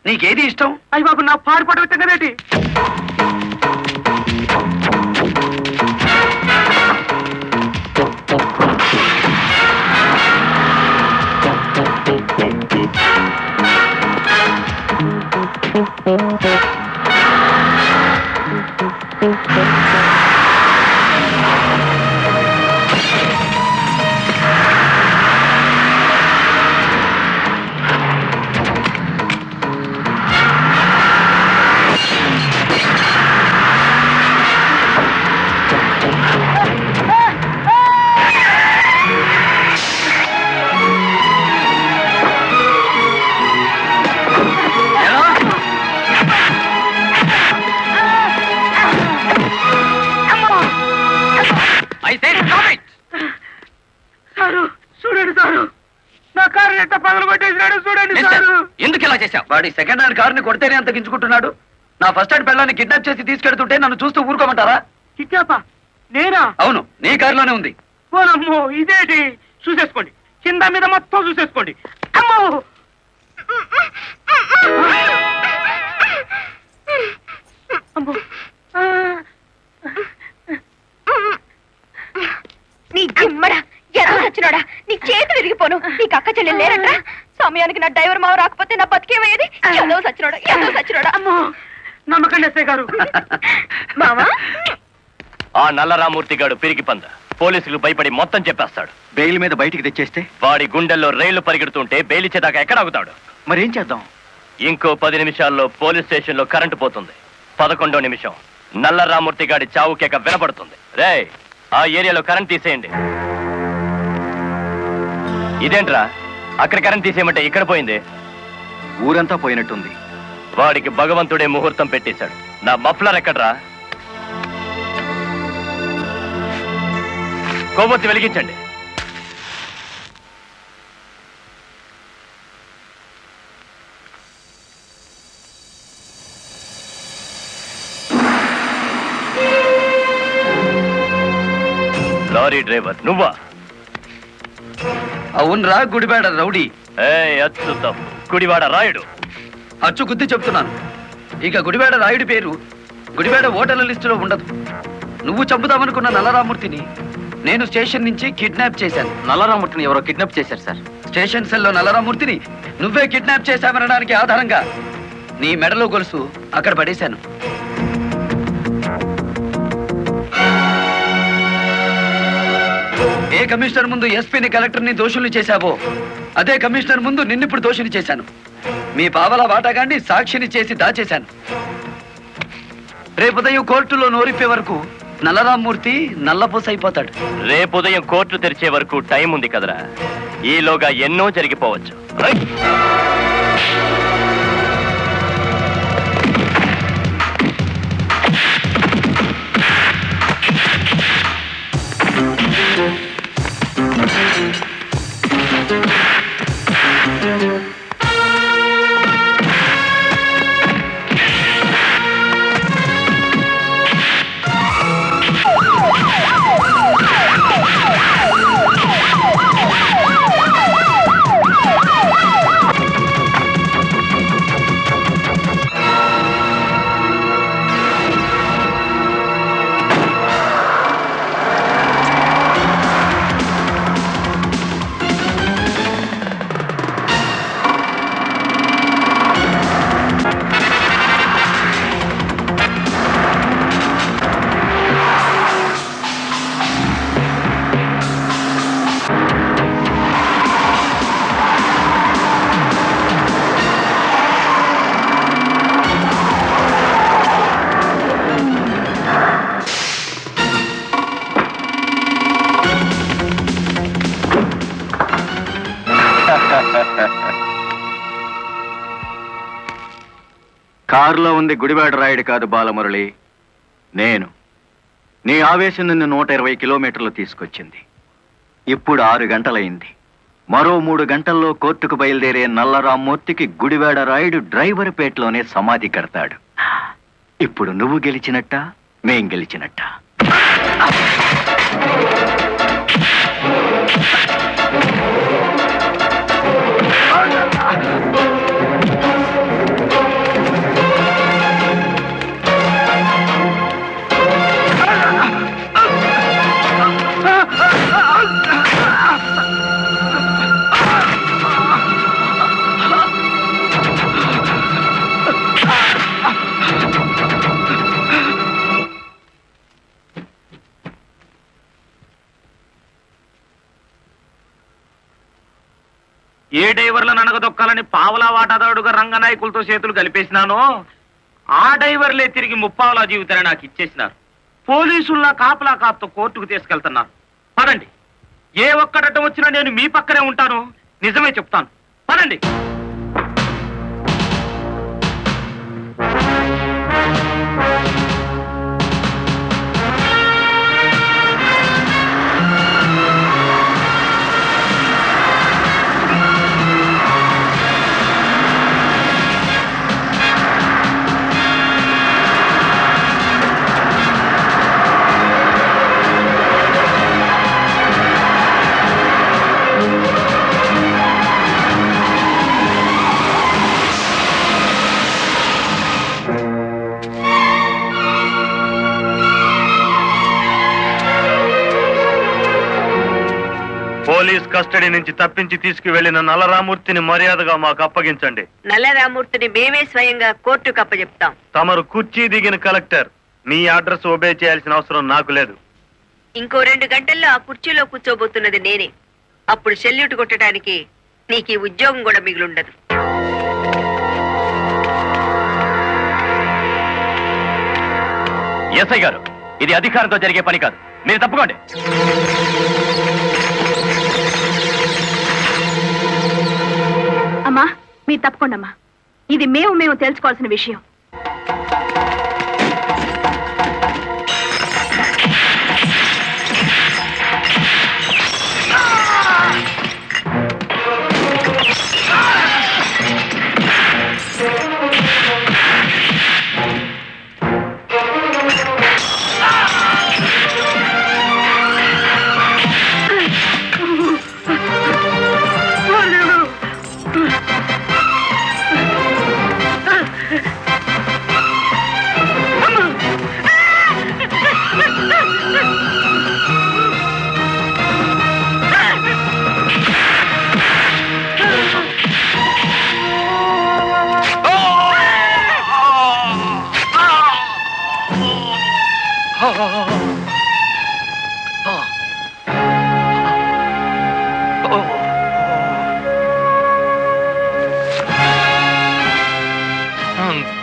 S9: నీకేది ఇష్టం?
S8: అయ్యి బాబు, నా పాడు పడవచ్చు కదేటి. సారు చూడండి సారు, నా కారు ఎంత పగలు కొట్టేసినాడు చూడండి సారు.
S9: ఎందుకు ఇలా చేశావు? వాడి సెకండ్ హ్యాండ్ కారుని కొడితేనే అంత గించుకుంటున్నాడు. నా ఫస్ట్ హ్యాండ్ పిల్లని కిడ్నాప్ చేసి తీసుకెళ్తుంటే నన్ను చూస్తూ ఊరుకోమంటారా?
S8: కిట్టాపా నేనా?
S9: అవును, నీ కారులోనే ఉంది.
S8: ఓనమ్మో, ఇదేంటి? చూసేసుకోండి, కింద మీద మొత్తం చూసేసుకోండి. అమ్మో, అమ్మో.
S11: నీ జిమ్మడా ఎలా వచ్చినాడా? నీ చేతులు విరిగిపోను. నీకు అక్క చెల్లెలు లేరట్రా? సమయానికి నా డ్రైవర్ మావ రాకపోతే నా బతికేమయ్యేది. ఏదో సచ్చినోడా.
S8: అమ్మో, నమ్మకండి ఎస్ఐ గారు.
S11: మావా,
S5: ఆ నల్లరామూర్తి గాడు పిరికి పంద పోలీసులు భయపడి మొత్తం చెప్పేస్తాడు.
S4: బెయిల్ మీద బయటికి తెచ్చేస్తే
S5: వాడి గుండెల్లో రైళ్లు పరిగెడుతుంటే బెయిల్ ఇచ్చేదాకా ఎక్కడ ఆగుతాడు?
S4: మరేం చేద్దాం?
S5: ఇంకో 10 నిమిషాల్లో పోలీస్ స్టేషన్ లో కరెంటు పోతుంది. 11వ నిమిషం నల్లరామూర్తి గాడి చావు కేక వినపడుతుంది. రేయ్, ఆ ఏరియాలో కరెంట్ తీసేయండి. ఇదేంట్రా, అక్కడ కరెంట్ తీసేయమంటే ఇక్కడ పోయింది?
S4: ఊరంతా పోయినట్టుంది.
S5: వాడికి భగవంతుడే ముహూర్తం పెట్టేశాడు. నా మఫ్లర్ ఎక్కడ్రా? కొవ్వొత్తి వెలిగించండి. లారీ డ్రైవర్ నువ్వా?
S9: అవునరా, గుడివాడ రౌడీ.
S5: అచ్చు తప్పు, గుడివాడ రాయుడు.
S9: అచ్చు గుద్ది చెప్తున్నాను. ఇక గుడివాడ రాయుడి పేరు గుడివాడ ఓటర్ల లిస్టులో ఉండదు. నువ్వు చంపుదామనుకున్న నల్లరామూర్తిని నేను స్టేషన్ నుంచి కిడ్నాప్ చేశాను.
S12: నల్లరామూర్తిని ఎవరో కిడ్నాప్ చేశారు సార్.
S9: స్టేషన్ సెల్లో నల్లరామూర్తిని నువ్వే కిడ్నాప్ చేశామనడానికి ఆధారంగా నీ మెడలో గొలుసు అక్కడ పడేశాను. ఏ కమిషనర్ ముందు ఎస్పీని కలెక్టర్ని దోషుల్ని చేశావో అదే కమిషనర్ ముందు నిన్నిప్పుడు దోషిని చేశాను. మీ పావలా వాటాగాన్ని సాక్షిని చేసి దాచేశాను. రేపు ఉదయం కోర్టులో నోరిప్పే వరకు నల్లరామూర్తి నల్లపూస అయిపోతాడు.
S5: రేపు ఉదయం కోర్టు తెరిచే వరకు టైం ఉంది కదరా, ఈలోగా ఎన్నో జరిగిపోవచ్చు.
S4: కారులో ఉంది గుడివాడ రాయుడు కాదు బాలమురళి, నేను. నీ ఆవేశం నిన్ను 120 కిలోమీటర్లు తీసుకొచ్చింది. ఇప్పుడు 6 గంటలైంది. మరో 3 గంటల్లో కోర్టుకు బయలుదేరే నల్లరామ్మూర్తికి గుడివాడ రాయుడు డ్రైవర్ పేటలోనే సమాధి కడతాడు. ఇప్పుడు నువ్వు గెలిచినట్ట, మేం గెలిచినట్ట.
S3: ఏ డ్రైవర్లను అనగదొక్కాలని పావలా వాటాదారుడుగా రంగనాయకులతో చేతులు కలిపేసినానో ఆ డ్రైవర్లే తిరిగి ముప్పావలా జీవితాన్ని నాకు ఇచ్చేసినారు. పోలీసుల్లా కాపలా కాపుతో కోర్టుకు తీసుకెళ్తున్నారు. పదండి, ఏ ఒక్కడటం వచ్చినా నేను మీ పక్కనే ఉంటాను. నిజమే చెప్తాను, పదండి.
S7: పోలీస్ కస్టడీ నుంచి తప్పించి తీసుకువెళ్లిన నల్లరామూర్తిని మర్యాదగా మాకు అప్పగించండి.
S2: నల్లరామూర్తిని మేమే స్వయంగా కోర్టుకు అప్పచెప్తాం.
S7: తమరు కుర్చీ దిగిన కలెక్టర్, మీ అడ్రస్ ఒబే చేయాల్సిన అవసరం నాకు లేదు.
S2: ఇంకో 2 గంటల్లో ఆ కుర్చీలో కూర్చోబోతున్నది నేనే. అప్పుడు సెల్యూట్ కొట్టడానికి నీకు ఈ ఉద్యోగం కూడా మిగిలుండదు.
S5: ఎస్ఐ గారు, ఇది అధికారంతో జరిగే పని కాదు, మీరు తప్పుకోండి.
S11: అమ్మా, మీరు తప్పకుండా అమ్మా. ఇది మేము తెలుసుకోవాల్సిన విషయం.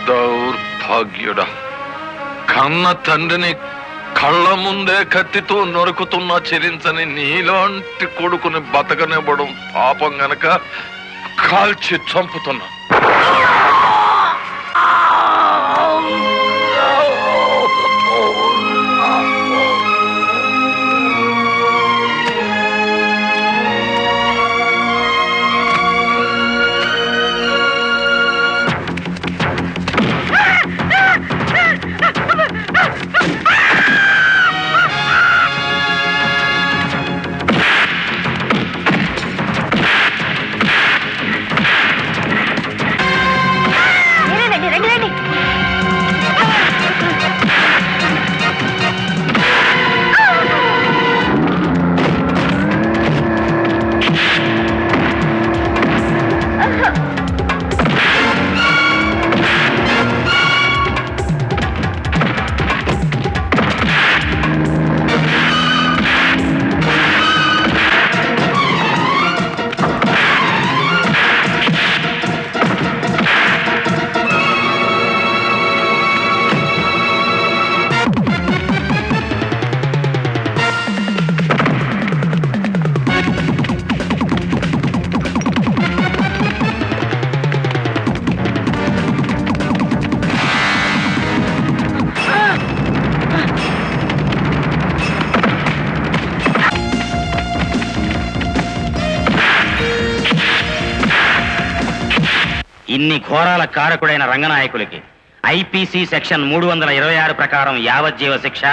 S10: దౌర్భాగ్యుడా, కన్న తండ్రిని కళ్ళ ముందే కత్తితో నరుకుతున్నా చెరించని నీలాంటి కొడుకుని బతకనివ్వడం పాపం గనక కాల్చి చంపుతున్నా.
S3: ఇన్ని ఘోరాల కారకుడైన రంగనాయకులకి ఐపీసీ సెక్షన్ 326 ప్రకారం యావజ్జీవ శిక్ష,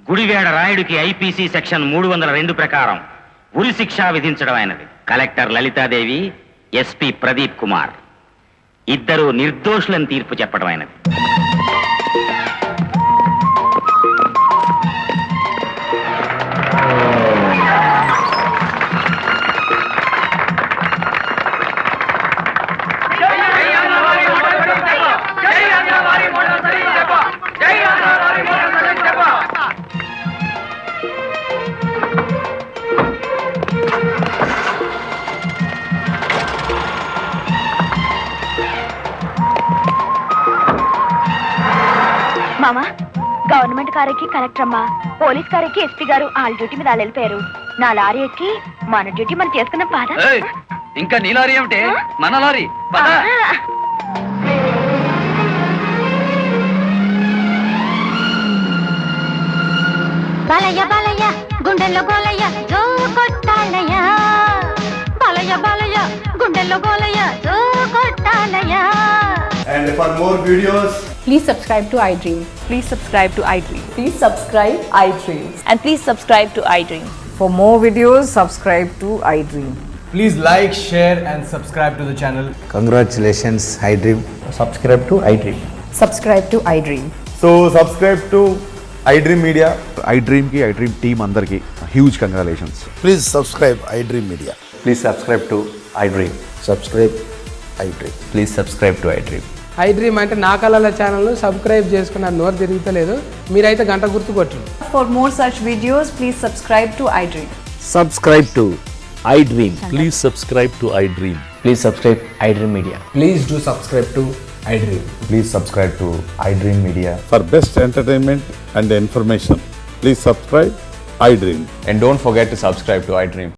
S3: గుడివేడ రాయుడికి ఐపీసీ సెక్షన్ 302 ప్రకారం ఉరి శిక్ష విధించడం అయినది. కలెక్టర్ లలితాదేవి, ఎస్పీ ప్రదీప్ కుమార్ ఇద్దరు నిర్దోషులను తీర్పు చెప్పడం అయినది.
S11: మామా, గవర్నమెంట్ కారెక్కి కలెక్టర్ అమ్మా, పోలీస్ కారెక్కి ఎస్పీ గారు వాళ్ళ డ్యూటీ మీద వాళ్ళు వెళ్ళిపోయారు. నా లారీ ఎక్కి మన డ్యూటీ మనం చేసుకున్నాం పాదా.
S9: ఇంకా నీ లారీ ఏమిటి, మన లారీ.
S11: బాలయ్య బాలయ్య గుండెల్లో గోలయ్య జో కొట్టాలయ్య, బాలయ్య బాలయ్య గుండెల్లో గోలయ్య జో కొట్టాలయ్య.
S8: And for more videos,
S11: Please subscribe to iDream. Please subscribe to iDream. Please subscribe iDream. And please subscribe to iDream.
S1: For more videos, subscribe to iDream.
S8: please like, share and subscribe to the channel.
S13: Congratulations, iDream. Subscribe to iDream.
S1: Subscribe to iDream.
S13: So subscribe to iDream Media. iDream ki iDream team andarki huge congratulations. Please subscribe iDream Media. Please subscribe to iDream. Subscribe iDream. Please subscribe to iDream.
S14: iDream అంటే నా కళల ఛానల్ను subscribe చేసుకున్న నోరు తిరుగుతలేదు, మీరైతే గంట గుర్తు కొట్టండి.
S1: For more such videos, please subscribe to iDream.
S13: Subscribe to iDream. Please subscribe to iDream. Please subscribe iDream Media.
S8: Please do subscribe to iDream.
S13: Please subscribe to iDream Media.
S15: For best entertainment and information, please subscribe iDream.
S13: And don't forget to subscribe to iDream.